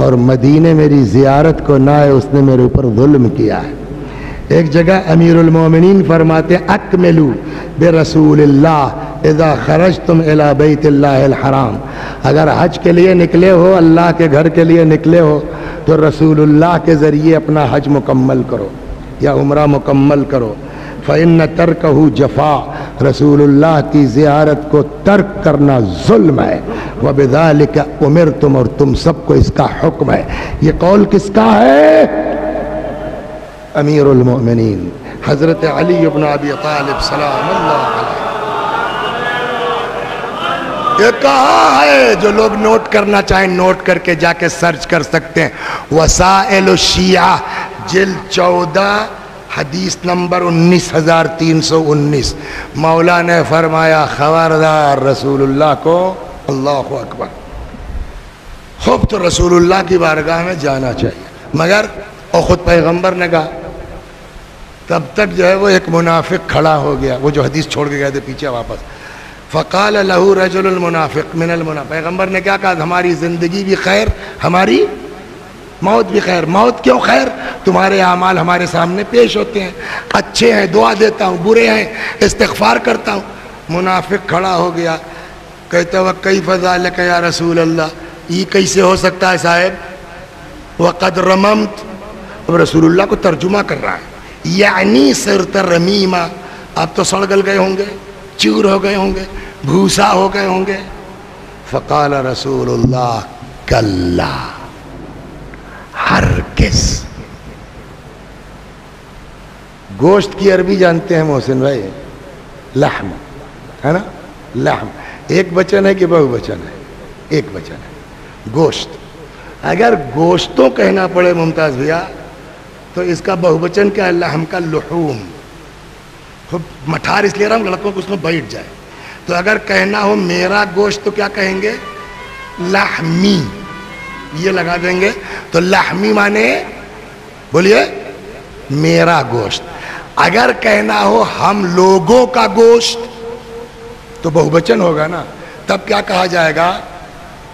اور مدینے میری زیارت کو نہ آئے اس نے میرے اوپر ظلم کیا ہے. ایک جگہ امیر المومنین فرماتے اکملوا برسول اللہ اذا خرجتم الی بیت اللہ الحرام، اگر حج کے لیے نکلے ہو، اللہ کے گھر کے لیے نکلے ہو تو رسول اللہ کے ذریعے اپنا حج مکمل کرو یا عمرہ مکمل کرو. فإن ترکہ جفا، رسول اللہ کی زیارت کو ترک کرنا ظلم ہے. وبذالک امرتم، اور تم سب کو اس کا حکم ہے. یہ قول کس کا ہے؟ امیر المؤمنین حضرت علی بن ابی طالب سلام اللہ علیہ. یہ کہاں ہے؟ جو لوگ نوٹ کرنا چاہیں نوٹ کر کے جا کے سرچ کر سکتے ہیں. وسائل الشیعہ جلد 14 حدیث نمبر 19,319. مولا نے فرمایا خبردار رسول اللہ کو. اللہ اکبر. خوب تو رسول اللہ کی بارگاہ میں جانا چاہیے، مگر اور خود پیغمبر نے کہا. تب تک جو ہے وہ ایک منافق کھڑا ہو گیا، وہ جو حدیث چھوڑ کے گئے تھے پیچھے واپس. فقال له رجل المنافق من المنافق، پیغمبر نے کیا کہا؟ ہماری زندگی بھی خیر، ہماری موت بھی خیر. موت کیوں خیر؟ تمہارے اعمال ہمارے سامنے پیش ہوتے ہیں، اچھے ہیں دعا دیتا ہوں، برے ہیں استغفار کرتا ہوں. منافق کھڑا ہو گیا، کہتا ہوا کیف ذالک یا رسول اللہ، یہ کیسے ہو سکتا ہے صاحب؟ وقد رممت، اب رسول اللہ کو ترجمہ کر رہا ہے، یعنی صرت رمیما، آپ تو سڑ گل گئے ہوں گے، چور ہو گئے ہوں گے، بھوسا ہو گئے ہوں گے. فقال رسول اللہ کلا، ہرگز. گوشت کی عربی جانتے ہیں محسن بھائی؟ لحم ہے نا، لحم. ایک وچن ہے کہ بہو وچن ہے؟ ایک وچن ہے، گوشت. اگر گوشتوں کہنا پڑے ممتاز بھیا تو اس کا بہو وچن کیا ہے؟ لحم کا لحوم. خوب مٹھار اس لیے رہا ہوں لڑکوں کو اس میں بیٹھ جائے. تو اگر کہنا ہو میرا گوشت تو کیا کہیں گے؟ لحمی، یہ لگا دیں گے. تو لحمی مانے بولیے میرا گوشت. اگر کہنا ہو ہم لوگوں کا گوشت تو بہو وچن ہوگا نا، تب کیا کہا جائے گا؟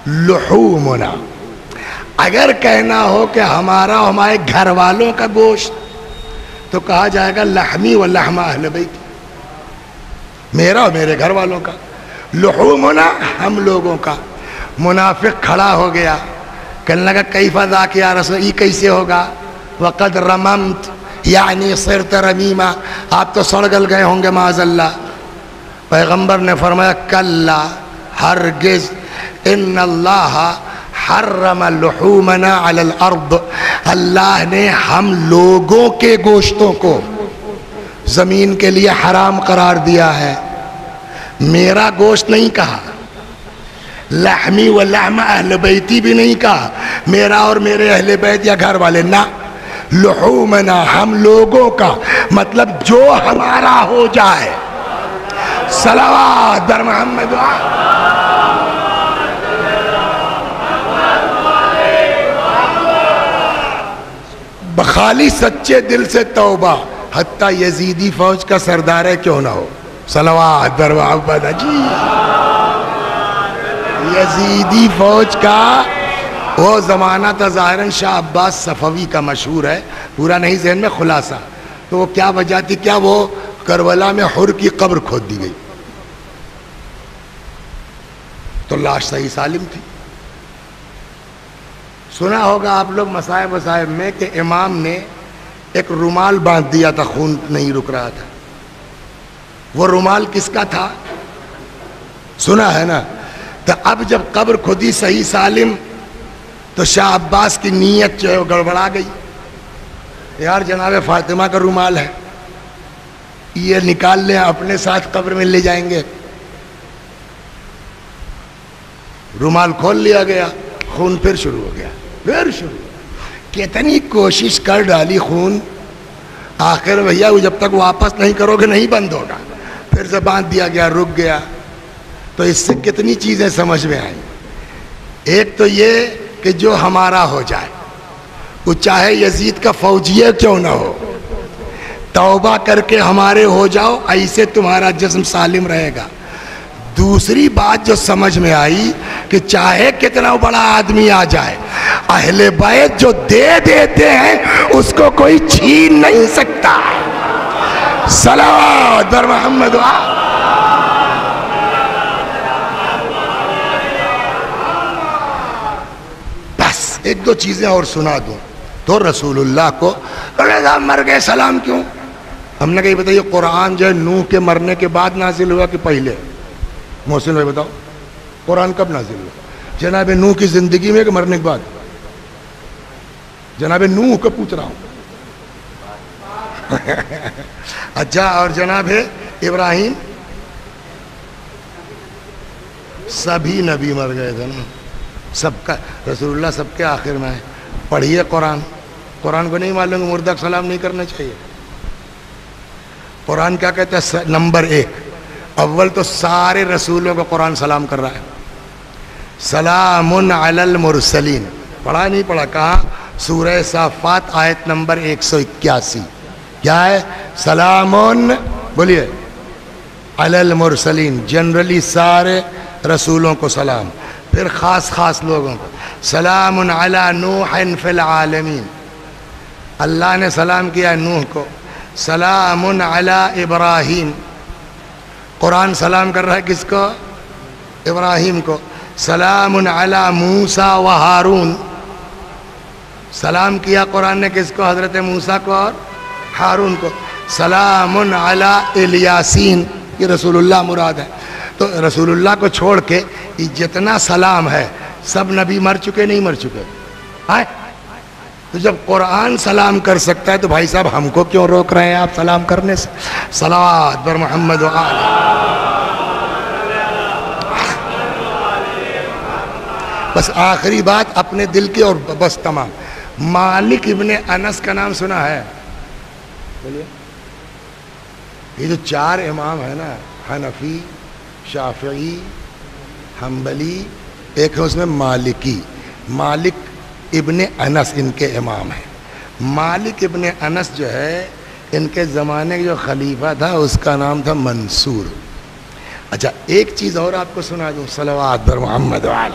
لحومنا. اگر کہنا ہو کہ ہمارا ہمارے گھر والوں کا گوشت تو کہا جائے گا لحمی و لحم اہل بیت، میرا اور میرے گھر والوں کا. لحومنا ہم لوگوں کا. منافق کھڑا ہو گیا، کہنے لگا کیف ذاک یا رسول، یہ کیسے ہوگا؟ وقد رممت یعنی صرت رمیما، آپ تو سڑ گل گئے ہوں گے معاذ اللہ. پیغمبر نے فرمایا کلا، ہرگز. ان اللہ حرم لحومنا علی الارض، اللہ نے ہم لوگوں کے گوشتوں کو زمین کے لیے حرام قرار دیا ہے. میرا گوشت نہیں کہا، لحمی و لحم اہل بیتی بھی نہیں کہا، میرا اور میرے اہل بیت یا گھر والے، نہ، لحومنا ہم لوگوں کا، مطلب جو ہمارا ہو جائے. صلوات بر محمد بخالی سچے دل سے توبہ، حتیٰ یزیدی فوج کا سردار ہے کیوں نہ ہو. صلوات بر محمد. جی یزیدی فوج کا وہ زمانہ تھا، ظاہراً شاہ عباس صفوی کا مشہور ہے، پورا نہیں ذہن میں خلاصہ. تو وہ کیا وجہ تھی؟ کیا وہ کربلا میں حر کی قبر کھود دی گئی تو لاش صحیح سالم تھی. سنا ہوگا آپ لوگ مصائب وصائب میں کہ امام نے ایک رومال باندھ دیا تھا، خون نہیں رک رہا تھا. وہ رومال کس کا تھا؟ سنا ہے نا. تو اب جب قبر کھودی صحیح سالم تو شاہ عباس کی نیت جو ہے وہ گڑبڑا گئی. یار جناب فاطمہ کا رومال ہے، یہ نکال لیں اپنے ساتھ قبر میں لے جائیں گے. رومال کھول لیا گیا، خون پھر شروع ہو گیا، پھر شروع. کتنی کوشش کر ڈالی خون، آخر بھیا وہ جب تک واپس نہیں کرو گے نہیں بند ہوگا. پھر سے باندھ دیا گیا، رک گیا. تو اس سے کتنی چیزیں سمجھ میں آئیں. ایک تو یہ کہ جو ہمارا ہو جائے، وہ چاہے یزید کا فوجیہ کیوں نہ ہو، توبہ کر کے ہمارے ہو جاؤ، ایسے تمہارا جسم سالم رہے گا. دوسری بات جو سمجھ میں آئی کہ چاہے کتنا بڑا آدمی آ جائے، اہل بیت جو دے دیتے ہیں اس کو کوئی چھین نہیں سکتا. صلوات بر محمد. بس ایک دو چیزیں اور سنا دوں تو رسول اللہ کو مر گئے سلام کیوں؟ ہم نے کہیں بتائیے قرآن جو ہے نوح کے مرنے کے بعد نازل ہوا کہ پہلے؟ محسن بھائی بتاؤ قرآن کب نازل ہوا؟ جناب نوح کی زندگی میں کہ مرنے کے بعد؟ جناب نوح کو پوچھ رہا ہوں. اچھا اور جناب ابراہیم؟ سبھی نبی مر گئے تھے نا، سب کا رسول اللہ سب کے آخر میں ہے. پڑھیے قرآن. قرآن کو نہیں معلوم کہ مردہ کو سلام نہیں کرنا چاہیے؟ قرآن کیا کہتا ہے؟ نمبر 1 اول تو سارے رسولوں کو قرآن سلام کر رہا ہے. سلام علی المرسلین. پڑھا نہیں پڑھا؟ کہاں؟ سورہ صافات آیت نمبر 181. کیا ہے؟ سلام بولیے علی المرسلین، جنرلی سارے رسولوں کو سلام. پھر خاص خاص لوگوں کو سلام علی نوح فی العالمین، اللہ نے سلام کیا نوح کو. سلام علی ابراہیم، قرآن سلام کر رہا ہے کس کو؟ ابراہیم کو. سلام علی موسیٰ و ہارون، سلام کیا قرآن نے کس کو؟ حضرت موسیٰ کو اور ہارون کو. سلام علی الیاسین، یہ رسول اللہ مراد ہے. تو رسول اللہ کو چھوڑ کے یہ جتنا سلام ہے سب نبی مر چکے نہیں مر چکے؟ تو جب قرآن سلام کر سکتا ہے تو بھائی صاحب ہم کو کیوں روک رہے ہیں آپ سلام کرنے سے؟ صلوات بر محمد و آل. بس آخری بات اپنے دل کی اور بس تمام. مالک ابن انس کا نام سنا ہے؟ بولیے. یہ جو 4 امام ہیں نا، حنفی، شافعی، حنبلی، ایک ہے اس میں مالکی. مالک ابن انس ان کے امام ہیں. مالک ابن انس جو ہے ان کے زمانے کا جو خلیفہ تھا اس کا نام تھا منصور. اچھا ایک چیز اور آپ کو سنا دوں. صلوات بر محمد و آل.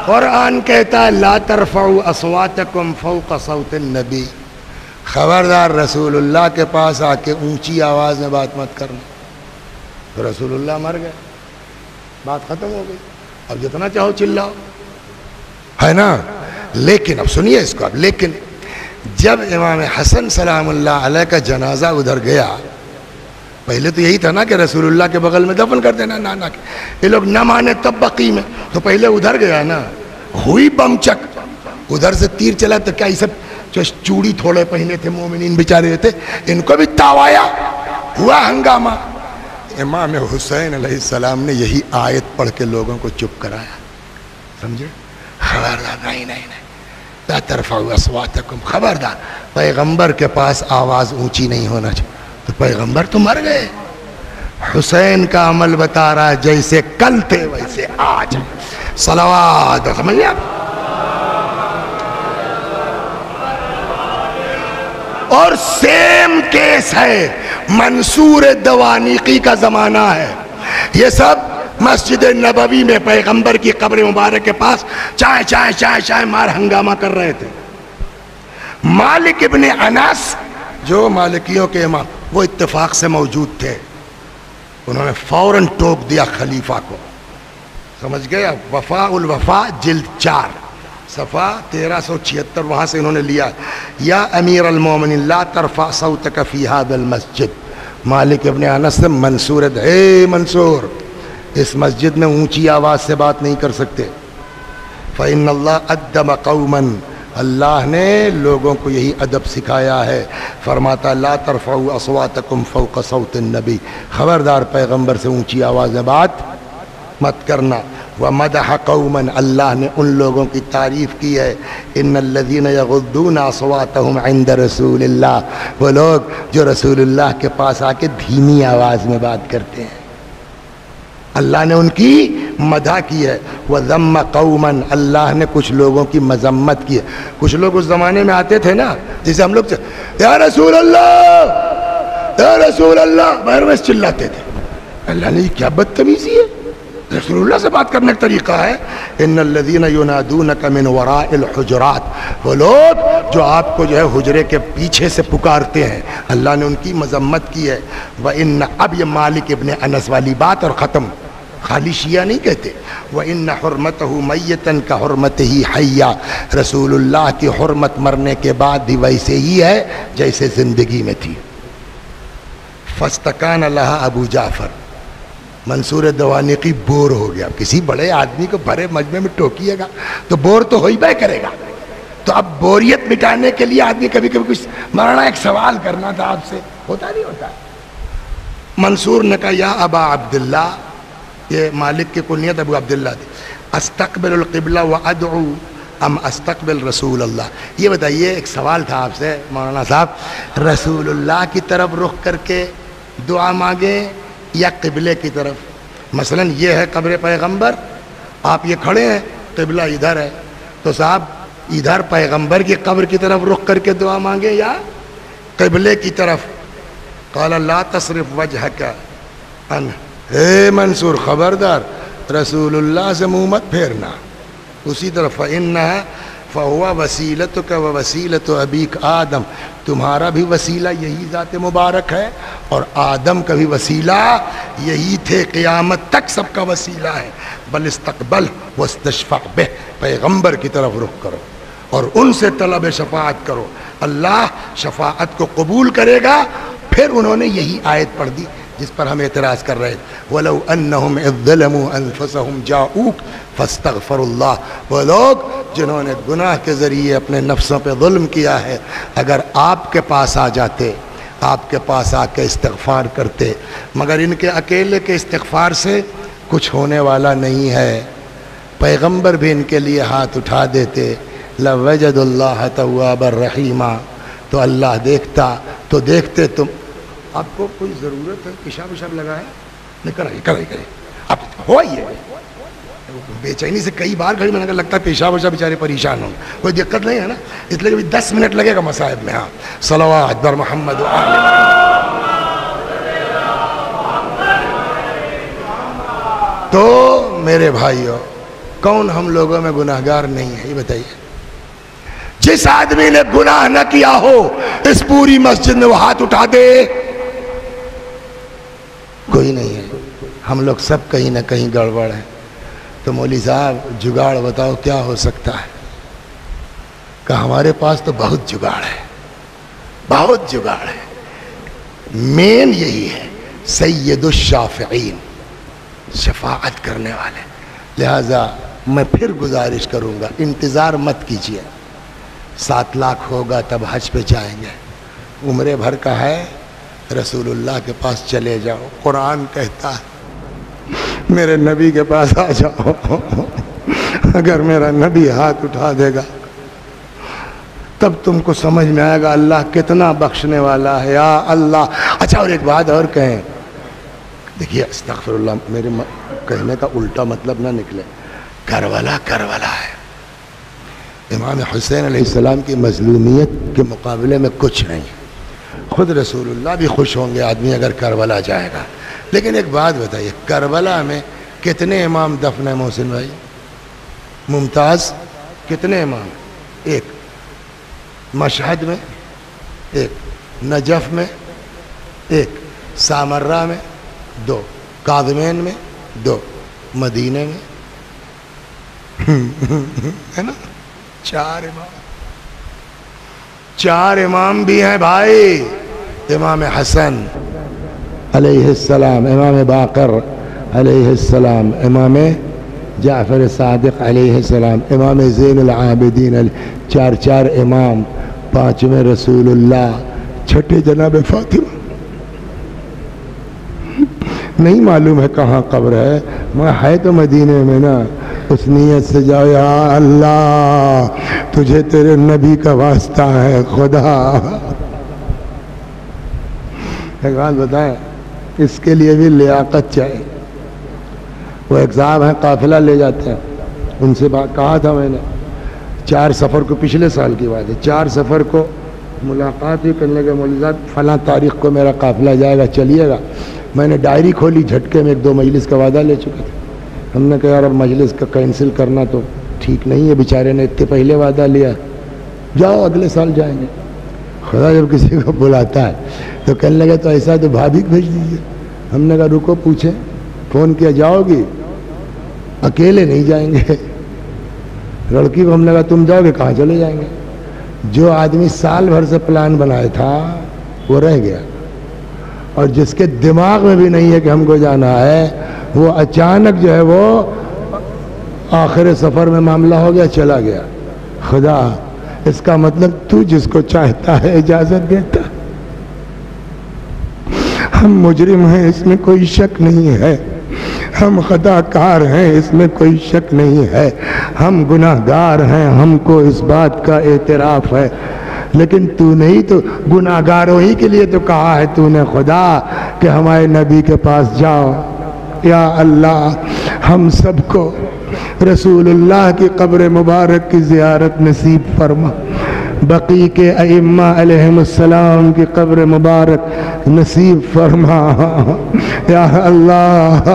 قرآن کہتا ہے لا ترفعوا اصواتکم فوق صوت النبی، خبردار رسول اللہ کے پاس آ کے اونچی آواز میں بات مت کرنا. تو رسول اللہ مر گئے، بات ختم ہو گئی. اب جتنا چاہو چلاؤ، ہے نا. لیکن اب سنیے اس کو. اب لیکن جب امام حسن سلام اللہ علیہ کا جنازہ ادھر گیا پہلے تو یہی تھا نا کہ رسول اللہ کے بغل میں دفن کر دینا نانا کے. یہ لوگ نہ مانے تب بقی میں، تو پہلے ادھر گیا نا، ہوئی بمچک، ادھر سے تیر چلا تو کیا یہ سب جو چوڑی تھوڑے پہنے تھے مومنین بیچارے تھے، ان کو بھی تاوایا، ہوا ہنگامہ. امام حسین علیہ السلام نے یہی آیت پڑھ کے لوگوں کو چپ کرایا. سمجھے؟ خبردار، نہیں نہیں نہیں، لا ترفعوا اصواتکم، خبردار پیغمبر کے پاس آواز اونچی نہیں ہونا چاہیے. تو پیغمبر تو مر گئے. حسین کا عمل بتا رہا ہے جیسے کل تھے ویسے آج. صلوات، سمجھ لیا. اور سیم کیس ہے منصور دوانیقی کا زمانہ ہے. یہ سب مسجد نبوی میں پیغمبر کی قبر مبارک کے پاس چائے چائے چائے چائے مار ہنگامہ کر رہے تھے. مالک ابن انس جو مالکیوں کے امام، وہ اتفاق سے موجود تھے. انہوں نے فوراً ٹوک دیا خلیفہ کو. سمجھ گئے؟ وفاء الوفا جلد 4 صفحہ 1376 وہاں سے انہوں نے لیا. یا امیر المومنین لا ترفع صوتک فی هذا المسجد. مالک ابن انس سے منصور، اے منصور اس مسجد میں اونچی آواز سے بات نہیں کر سکتے. فإن اللہ ادب قوما، اللہ نے لوگوں کو یہی ادب سکھایا ہے. فرماتا لا ترفعوا اصواتکم فوق صوت النبی، خبردار پیغمبر سے اونچی آواز میں بات مت کرنا. ومدح قوما، اللہ نے ان لوگوں کی تعریف کی ہے. ان الذین یغضون اصواتهم عند رسول اللہ، وہ لوگ جو رسول اللہ کے پاس آ کے دھیمی آواز میں بات کرتے ہیں. اللہ نے ان کی مدح کی ہے. وذم قوما، اللہ نے کچھ لوگوں کی مذمت کی ہے. کچھ لوگ اس زمانے میں آتے تھے نا، جسے ہم لوگ یا رسول اللہ یا رسول اللہ باہر میں چلاتے تھے. اللہ نے کیا بدتمیزی ہے، رسول اللہ سے بات کرنے کا طریقہ ہے. ان الذین ینادونک من وراء الحجرات، وہ لوگ جو آپ کو جو ہے حجرے کے پیچھے سے پکارتے ہیں، اللہ نے ان کی مذمت کی ہے. وان، اب یہ مالک ابن انس والی بات اور ختم، خالی شیعہ نہیں کہتے. وان حرمتہ میتا کحرمتہ حیا، رسول اللہ کی حرمت مرنے کے بعد بھی ویسے ہی ہے جیسے زندگی میں تھی. فاستکان لها ابو جعفر، منصور دوانیقی بور ہو گیا. کسی بڑے آدمی کو بڑے مجمع میں ٹوکیے گا تو بور تو ہو ہی بے کرے گا. تو اب بوریت مٹانے کے لیے آدمی کبھی کبھی کچھ مولانا ایک سوال کرنا تھا آپ سے، ہوتا نہیں ہوتا. منصور نے کہا یا ابا عبداللہ، یہ مالک کی کنیت ابو عبداللہ تھی، استقبل القبلہ وادعو ام استقبل رسول اللہ. یہ بتائیے، ایک سوال تھا آپ سے مولانا صاحب، رسول اللہ کی طرف رخ کر کے دعا مانگے یا قبلے کی طرف؟ مثلا یہ ہے قبر پیغمبر، آپ یہ کھڑے ہیں، قبلہ ادھر ہے، تو صاحب ادھر پیغمبر کی قبر کی طرف رخ کر کے دعا مانگے یا قبلے کی طرف؟ قال لا تصرف وجہک ان، اے منصور خبردار، رسول اللہ سے منہ مت پھیرنا، اسی طرف. فإنها فهو وسیلتک ووسیلۃ ابیک آدم، تمہارا بھی وسیلہ یہی ذات مبارک ہے اور آدم کا بھی وسیلہ یہی تھے، قیامت تک سب کا وسیلہ ہے. بل استقبل واستشفع بہ، پیغمبر کی طرف رخ کرو اور ان سے طلب شفاعت کرو، اللہ شفاعت کو قبول کرے گا. پھر انہوں نے یہی آیت پڑھ دی جس پر ہم اعتراض کر رہے تھے. وَلَوْ أَنَّهُمْ إِذْ ظَلَمُوا أَنفُسَهُمْ جَاءُوكَ فَاسْتَغْفَرُوا اللَّهَ، وہ لوگ جنہوں نے گناہ کے ذریعے اپنے نفسوں پہ ظلم کیا ہے، اگر آپ کے پاس آ جاتے، آپ کے پاس آ کے استغفار کرتے، مگر ان کے اکیلے کے استغفار سے کچھ ہونے والا نہیں ہے. پیغمبر بھی ان کے لیے ہاتھ اٹھا دیتے، لَوَجَدُ اللَّهَ تَوَّابًا رَحِيمًا، تو اللہ دیکھتا، تو دیکھتے. تم آپ کو کوئی ضرورت ہے پیشاب وشاب لگا ہے؟ نہیں، کرائیے اب ہو ہی ہے. بے چینی سے کئی بار کھڑی، میں نے کہا لگتا ہے پیشاب وشاب بیچارے پریشان ہوں، کوئی دقت نہیں ہے نا، اس لیے کہ 10 منٹ لگے گا مصائب میں. ہاں، صلوات بر محمد و آل محمد. تو میرے بھائیو، کون ہم لوگوں میں گناہگار نہیں ہے یہ بتائیے؟ جس آدمی نے گناہ نہ کیا ہو اس پوری مسجد میں وہ ہاتھ اٹھا دے. کوئی نہیں ہے. ہم لوگ سب کہیں نہ کہیں گڑبڑ ہیں. تو مولوی صاحب جگاڑ بتاؤ کیا ہو سکتا ہے؟ کہ ہمارے پاس تو بہت جگاڑ ہے، بہت جگاڑ ہے. مین یہی ہے سید الشافعین، شفاعت کرنے والے. لہذا میں پھر گزارش کروں گا، انتظار مت کیجیے. 7 لاکھ ہوگا تب حج پہ جائیں گے. عمرے بھر کا ہے، رسول اللہ کے پاس چلے جاؤ. قرآن کہتا ہے میرے نبی کے پاس آ جاؤ. اگر میرا نبی ہاتھ اٹھا دے گا تب تم کو سمجھ میں آئے گا اللہ کتنا بخشنے والا ہے. یا اللہ. اچھا، اور ایک بات اور کہیں. دیکھیے استغفر اللہ، میرے کہنے کا الٹا مطلب نہ نکلے. کربلا کربلا ہے. امام حسین علیہ السلام کی مظلومیت کے مقابلے میں کچھ نہیں. خود رسول اللہ بھی خوش ہوں گے آدمی اگر کربلا جائے گا. لیکن ایک بات بتائیے، کربلا میں کتنے امام دفن ہیں محسن بھائی؟ ممتاز کتنے امام؟ 1. مشہد میں 1، نجف میں 1، سامرہ میں 2، کاظمین میں 2، مدینے میں ہے نا 4 امام. 4 امام بھی ہیں بھائی. امام حسن علیہ السلام، امام باقر علیہ السلام، امام جعفر صادق علیہ السلام، امام زین العابدین 4 امام. 5ویں رسول اللہ، 6 جناب فاطمہ. نہیں معلوم ہے کہاں قبر ہے، مگر ہے تو مدینے میں نا. اس نیت سے جاؤ، یا اللہ تجھے تیرے نبی کا واسطہ ہے خدا. ایک بات بتائیں، اس کے لیے بھی لیاقت چاہیے. وہ ایک صاحب ہیں قافلہ لے جاتے ہیں، ان سے کہا تھا میں نے 4 سفر کو، پچھلے سال کی بات ہے، 4 سفر کو ملاقات ہی کرنے کے مولوی صاحب فلاں تاریخ کو میرا قافلہ جائے گا، چلیے گا. میں نے ڈائری کھولی، جھٹکے میں 1-2 مجلس کا وعدہ لے چکے تھے. ہم نے کہا یار اب مجلس کا کینسل کرنا تو ٹھیک نہیں ہے، بیچارے نے اتنے پہلے وعدہ لیا، جاؤ اگلے سال جائیں گے. خدا جب کسی کو بلاتا ہے تو کہنے لگا تو ایسا تو بھابھی کو بھیج دیجیے. ہم نے کہا رکو پوچھیں. فون کیا، جاؤ گی؟ اکیلے نہیں جائیں گے. لڑکی کو ہم نے کہا تم جاؤ گے؟ کہاں چلے جائیں گے. جو آدمی سال بھر سے پلان بنایا تھا وہ رہ گیا، اور جس کے دماغ میں بھی نہیں ہے کہ ہم کو جانا ہے، وہ اچانک جو ہے وہ آخر سفر میں معاملہ ہو گیا، چلا گیا. خدا اس کا مطلب تو جس کو چاہتا ہے اجازت دیتا. ہم مجرم ہیں اس میں کوئی شک نہیں ہے، ہم خطا کار ہیں اس میں کوئی شک نہیں ہے، ہم گناہ گار ہیں، ہم کو اس بات کا اعتراف ہے. لیکن تو نہیں تو گناہ گاروں ہی کے لیے تو کہا ہے تو نے خدا کہ ہمارے نبی کے پاس جاؤ. یا اللہ ہم سب کو رسول اللہ کی قبر مبارک کی زیارت نصیب فرما. بقی کے ائمہ علیہم السلام کی قبر مبارک نصیب فرما. یا اللہ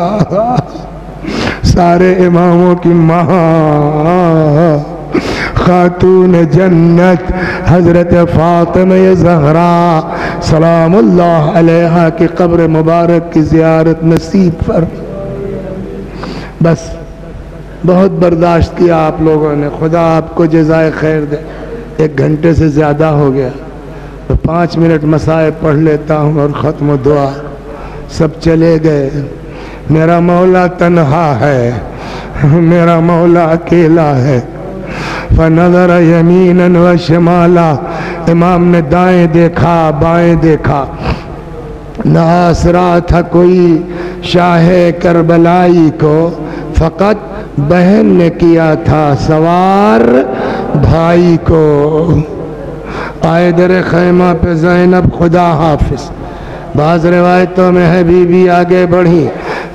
سارے اماموں کی ماں خاتون جنت حضرت فاطمہ زہرا سلام اللہ علیہا کی قبر مبارک کی زیارت نصیب فرما. بس بہت برداشت کیا آپ لوگوں نے، خدا آپ کو جزائے خیر دے. 1 گھنٹے سے زیادہ ہو گیا تو 5 منٹ مسائل پڑھ لیتا ہوں اور ختم دعا. سب چلے گئے. میرا مولا تنہا ہے، میرا مولا اکیلا ہے. فنظر یمیناً و شمالا، امام نے دائیں دیکھا بائیں دیکھا، نہ آسرا تھا کوئی شاہ کربلائی کو، فقط بہن نے کیا تھا سوار بھائی کو. قائدر خیمہ پہ زینب خدا حافظ. بعض روایتوں میں ہے بی بی آگے بڑھی،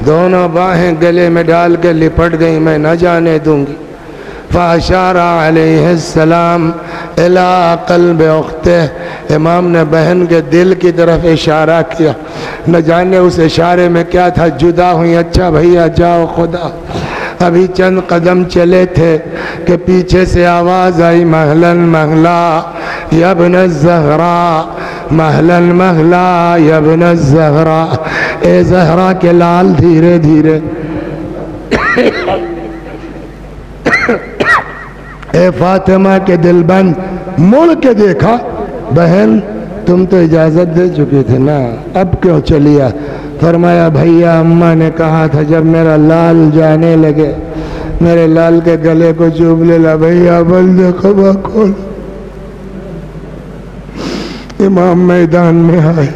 دونوں باہیں گلے میں ڈال کے لپٹ گئی، میں نہ جانے دوں گی. فاشار علیہ السلام الی قلب اختہ، امام نے بہن کے دل کی طرف اشارہ کیا. نہ جانے اس اشارے میں کیا تھا. جدا ہوئی، اچھا بھیا جاؤ خدا. ابھی چند قدم چلے تھے کہ پیچھے سے آواز آئی، مہلن مہلا یا ابن الزہرا، مہلن مہلا یا ابن الزہرا. اے زہرا کے لال دھیرے دھیرے، اے فاطمہ کے دل بند. مڑ کے دیکھا، بہن تم تو اجازت دے چکے تھے نا، اب کیوں چلیا؟ فرمایا بھیا اماں نے کہا تھا جب میرا لال جانے لگے میرے لال کے گلے کو چوب لے لا بھیا بند قبا کھول. امام میدان میں آئے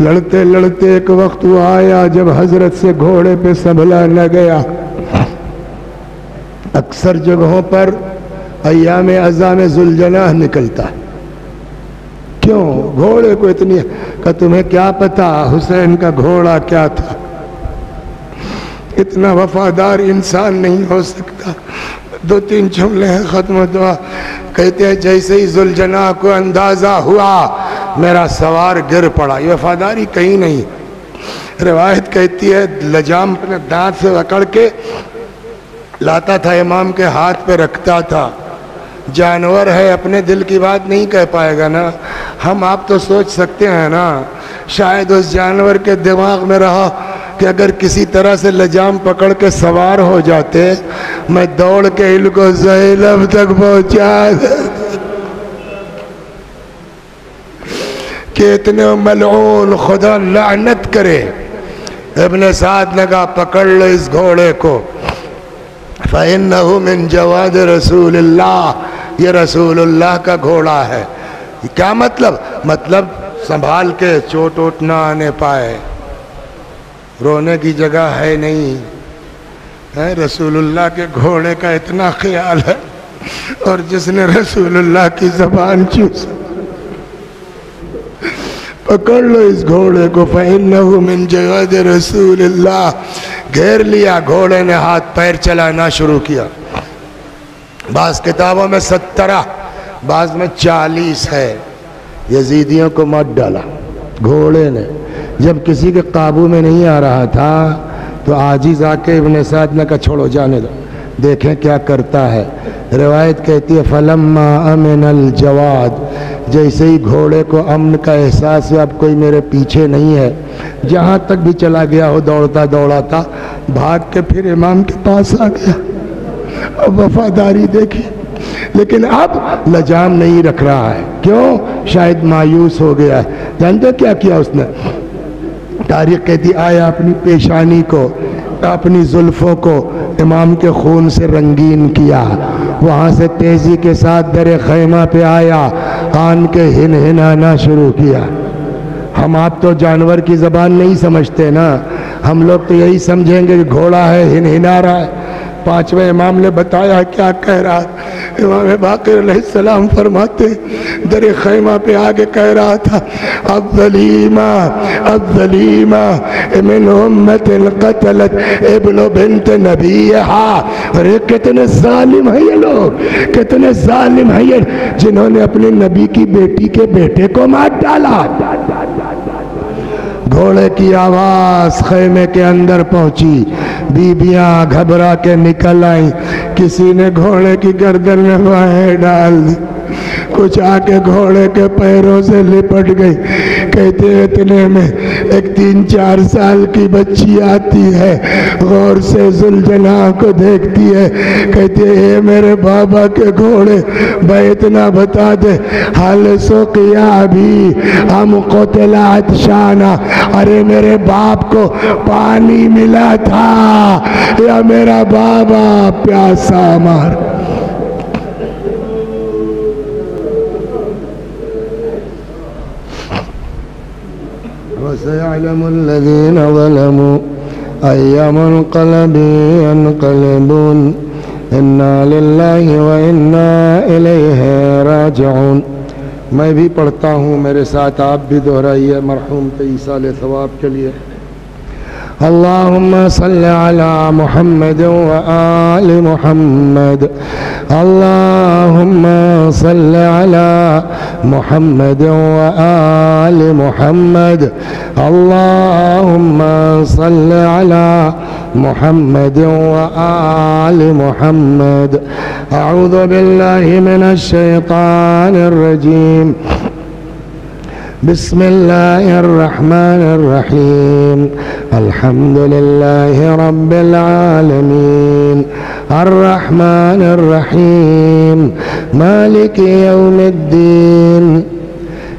لڑتے لڑتے ایک وقت وہ آیا جب حضرت سے گھوڑے پہ سنبھلا نہ گیا. اکثر جگہوں پر ایام اذان ذوالجناح نکلتا ہے. کیوں گھوڑے کو اتنی کہ تمہیں کیا پتا حسین کا گھوڑا کیا تھا. اتنا وفادار انسان نہیں ہو سکتا. 2-3 جملے ہیں ختم دعا. کہتے ہیں جیسے ہی ذوالجناح کو اندازہ ہوا میرا سوار گر پڑا. یہ وفاداری کہیں نہیں. روایت کہتی ہے لجام اپنے دانت سے اکڑ کے لاتا تھا امام کے ہاتھ پہ رکھتا تھا. جانور ہے اپنے دل کی بات نہیں کہہ پائے گا نا. ہم آپ تو سوچ سکتے ہیں نا شاید اس جانور کے دماغ میں رہا کہ اگر کسی طرح سے لجام پکڑ کے سوار ہو جاتے میں دوڑ کے ان کو زینب تک پہنچا کہ اتنے ملعون خدا لعنت کرے. ابن سعد نے کہا پکڑ لو اس گھوڑے کو فَإِنَّهُ مِن جواد رسول اللہ. یہ رسول اللہ کا گھوڑا ہے. کیا مطلب سنبھال کے چوٹ ووٹ نہ آنے پائے. رونے کی جگہ ہے نہیں. رسول اللہ کے گھوڑے کا اتنا خیال ہے اور جس نے رسول اللہ کی زبان چوس پکڑ لو اس گھوڑے کو فَإِنَّهُ مِن جواد رسول اللہ. گھیر لیا. گھوڑے نے ہاتھ پیر چلانا شروع کیا. بعض کتابوں میں 17 بعض میں 40 ہے. یزیدیوں کو مت ڈالا گھوڑے نے. جب کسی کے قابو میں نہیں آ رہا تھا تو عاجز آ کے ابن سعد نے کہا چھوڑو جانے دو دیکھیں کیا کرتا ہے. روایت کہتی ہے فَلَمَّا أَمِنَ الْجَوَادِ. جیسے ہی گھوڑے کو امن کا احساس ہے اب کوئی میرے پیچھے نہیں ہے جہاں تک بھی چلا گیا ہو دوڑتا دوڑاتا بھاگ کے پھر امام کے پاس آ گیا. اب وفاداری دیکھی لیکن اب لجام نہیں رکھ رہا ہے. کیوں؟ شاید مایوس ہو گیا ہے. جانتے کیا کیا اس نے؟ تاریخ کہتی آیا اپنی پیشانی کو اپنی زلفوں کو امام کے خون سے رنگین کیا. وہاں سے تیزی کے ساتھ در خیمہ پہ آیا آن کے ہن ہنانا شروع کیا. ہم آپ تو جانور کی زبان نہیں سمجھتے نا. ہم لوگ تو یہی سمجھیں گے کہ گھوڑا ہے ہن ہنا رہا ہے. 5ویں امام نے بتایا کیا کہہ رہا. امام باقر علیہ السلام فرماتے در خیمہ پہ آگے کہہ رہا تھا الظلیمہ من امت قتلت ابن بنت نبیہا. ارے کتنے ظالم ہیں یہ لوگ, کتنے ظالم ہیں یہ جنہوں نے اپنے نبی کی بیٹی کے بیٹے کو مار ڈالا. گھوڑے کی آواز خیمے کے اندر پہنچی. بیبیاں گھبرا کے نکل آئیں. کسی نے گھوڑے کی گردن میں بانہیں ڈال دی. کچھ آ کے گھوڑے کے پیروں سے لپٹ گئی. کہتے اتنے میں ایک 3-4 سال کی بچی آتی ہے غور سے ذوالجناح کو دیکھتی ہے. کہتے اے میرے بابا کے گھوڑے بھائی اتنا بتا دے حال سقیا بھی ہم قتل عطشانا. ارے میرے باپ کو پانی ملا تھا یا میرا بابا پیاسا مار. وَسَيَعْلَمُ الَّذِينَ ظَلَمُوا أَيَّ مُنْقَلَبٍ يَنْقَلِبُونَ إِنَّا لِلَّهِ وَإِنَّا إِلَيْهِ رَاجِعُونَ. میں بھی پڑھتا ہوں میرے ساتھ آپ بھی دہرائیے مرحوم کے ایصال ثواب کے لیے. اللہم صل علی محمد وآل محمد. اللہم صل علی محمد وآل محمد. اللہم صل علی محمد وآل محمد. اعوذ باللہ من الشیطان الرجیم. بسم اللہ الرحمن الرحیم. الحمد للہ رب العالمین الرحمن الرحیم مالک یوم الدین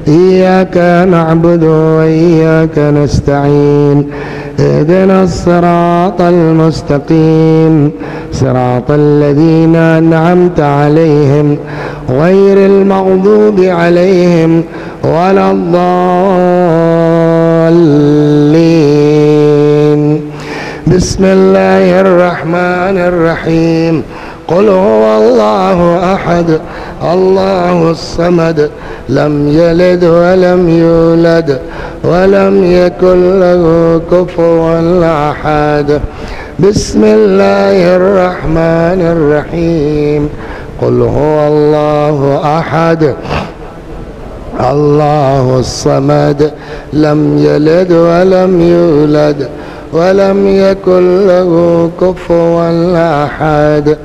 إياك نعبد وإياك نستعين اهدنا الصراط المستقيم صراط الذين أنعمت عليهم غير المغضوب عليهم ولا الضالين بسم الله الرحمن الرحيم قل هو الله أحد الله الصمد لم يلد ولم يولد ولم يكن له كفوا أحد بسم الله الرحمن الرحيم قل هو الله أحد الله الصمد لم يلد ولم يولد ولم يكن له كفوا أحد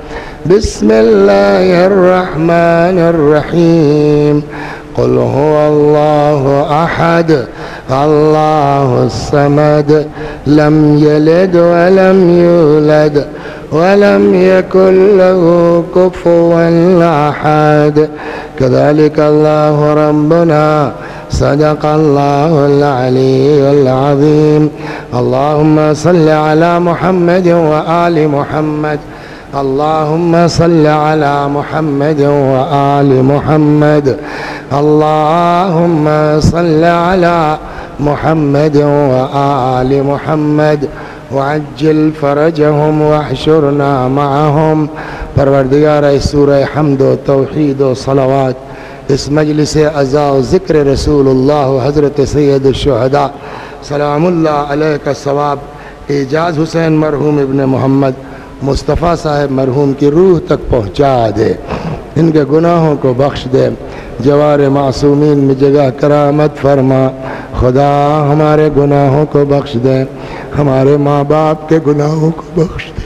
بسم الله الرحمن الرحيم قل هو الله أحد الله الصمد لم يلد ولم يولد ولم يكن له كفوا أحد كذلك الله ربنا صدق الله العلي العظيم اللهم صل على محمد وآل محمد اللهم صل على محمد وآل محمد اللهم صل على محمد وآل محمد وعجل فرجهم واحشرنا معهم پروردگار سورہ حمد و توحید و صلوات اس مجلس عزا و ذکر رسول اللہ حضرت سید الشہداء سلام اللہ علیہ کا ثواب اعجاز حسین مرحوم ابن محمد مصطفیٰ صاحب مرحوم کی روح تک پہنچا دے، ان کے گناہوں کو بخش دے، جوار معصومین میں جگہ کرامت فرما۔ خدا ہمارے گناہوں کو بخش دے، ہمارے ماں باپ کے گناہوں کو بخش دے۔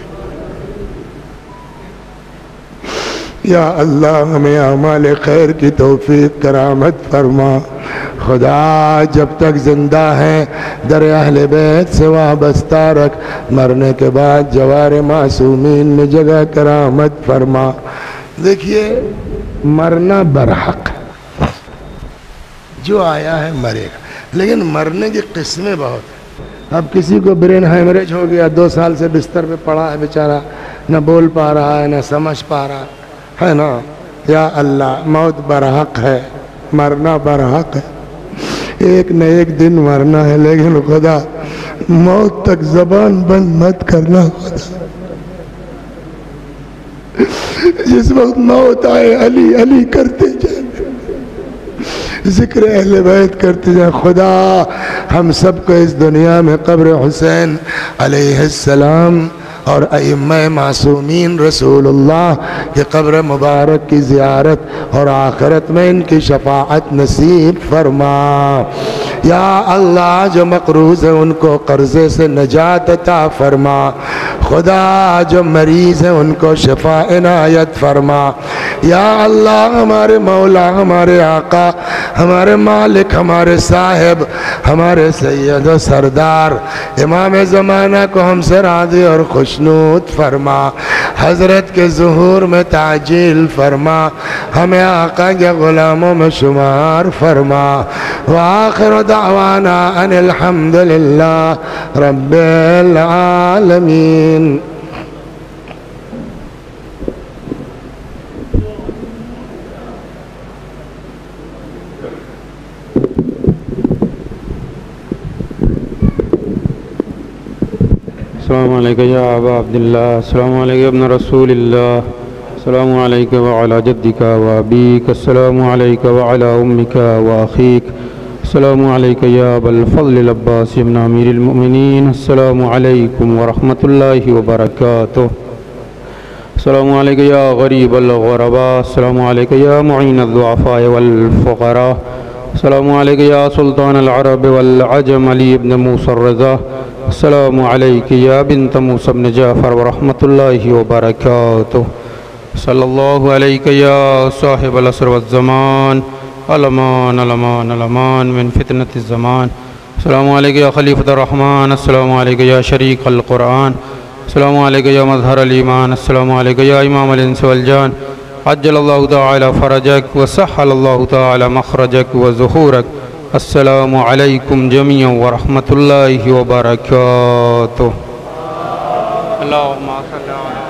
یا اللہ ہمیں اعمال خیر کی توفیق کرامت فرما۔ خدا جب تک زندہ ہیں در اہل بیت سے وابستہ رکھ، مرنے کے بعد جوار معصومین میں جگہ کرامت فرما۔ دیکھیے مرنا برحق ہے، جو آیا ہے مرے گا، لیکن مرنے کی قسمیں بہت ہیں۔ اب کسی کو برین ہیمریج ہو گیا، 2 سال سے بستر پہ پڑا ہے بیچارہ، نہ بول پا رہا ہے نہ سمجھ پا رہا ہے نا۔ یا اللہ موت برحق ہے، مرنا برحق ہے، ایک نہ ایک دن مرنا ہے، لیکن خدا موت تک زبان بند مت کرنا۔ خدا جس وقت موت آئے علی علی کرتے جائیں، ذکر اہل بیت کرتے جائیں۔ خدا ہم سب کو اس دنیا میں قبر حسین علیہ السلام اور ائمہ معصومین رسول اللہ کے قبر مبارک کی زیارت اور آخرت میں ان کی شفاعت نصیب فرما۔ یا اللہ جو مقروض ہیں ان کو قرضے سے نجات عطا فرما۔ خدا جو مریض ہیں ان کو شفا عنایت فرما۔ یا اللہ ہمارے مولا، ہمارے آقا، ہمارے مالک، ہمارے صاحب، ہمارے سید و سردار امام زمانہ کو ہم سے راضی اور خوشنود فرما۔ حضرت کے ظہور میں تعجیل فرما، ہمیں آقا کے غلاموں میں شمار فرما۔ وآخر دعوانا ان الحمدللہ رب العالمین۔ السلام علیکم یا ابا عبداللہ، السلام علیکم ابن رسول اللہ، السلام علیکم وعلی جدک و ابیک، السلام علیکم وعلی امک و اخیک، السلام علیکم یا ابا الفضل العباس ابن امیر المؤمنین، السلام علیکم ورحمۃ اللہ وبرکاتہ، السلام علیکم یا غریب الغرباء، السلام علیکم یا معین الضعفاء والفقراء، السلام علیکم یا سلطان العرب والعجم علی ابن موسیٰ الرضا، السلام علیکم یا بنت موسیٰ بن جعفر ورحمۃ اللہ وبرکاتہ، صلی اللہ علیکم یا صاحب العصر والزمان، الامان الامان الامان من فتنة الزمان، السلام علیکم یا خلیفۃ الرحمن، السلام علیکم یا شریک القرآن، السلام علیکم یا مظہر الایمان، السلام علیکم یا امام الانس والجان، عجل اللہ تعالی فرجک وسہل اللہ تعالی مخرجک وظہورک. السلام علیکم جميعا ورحمۃ اللہ وبرکاتہ. اللہم صلی علی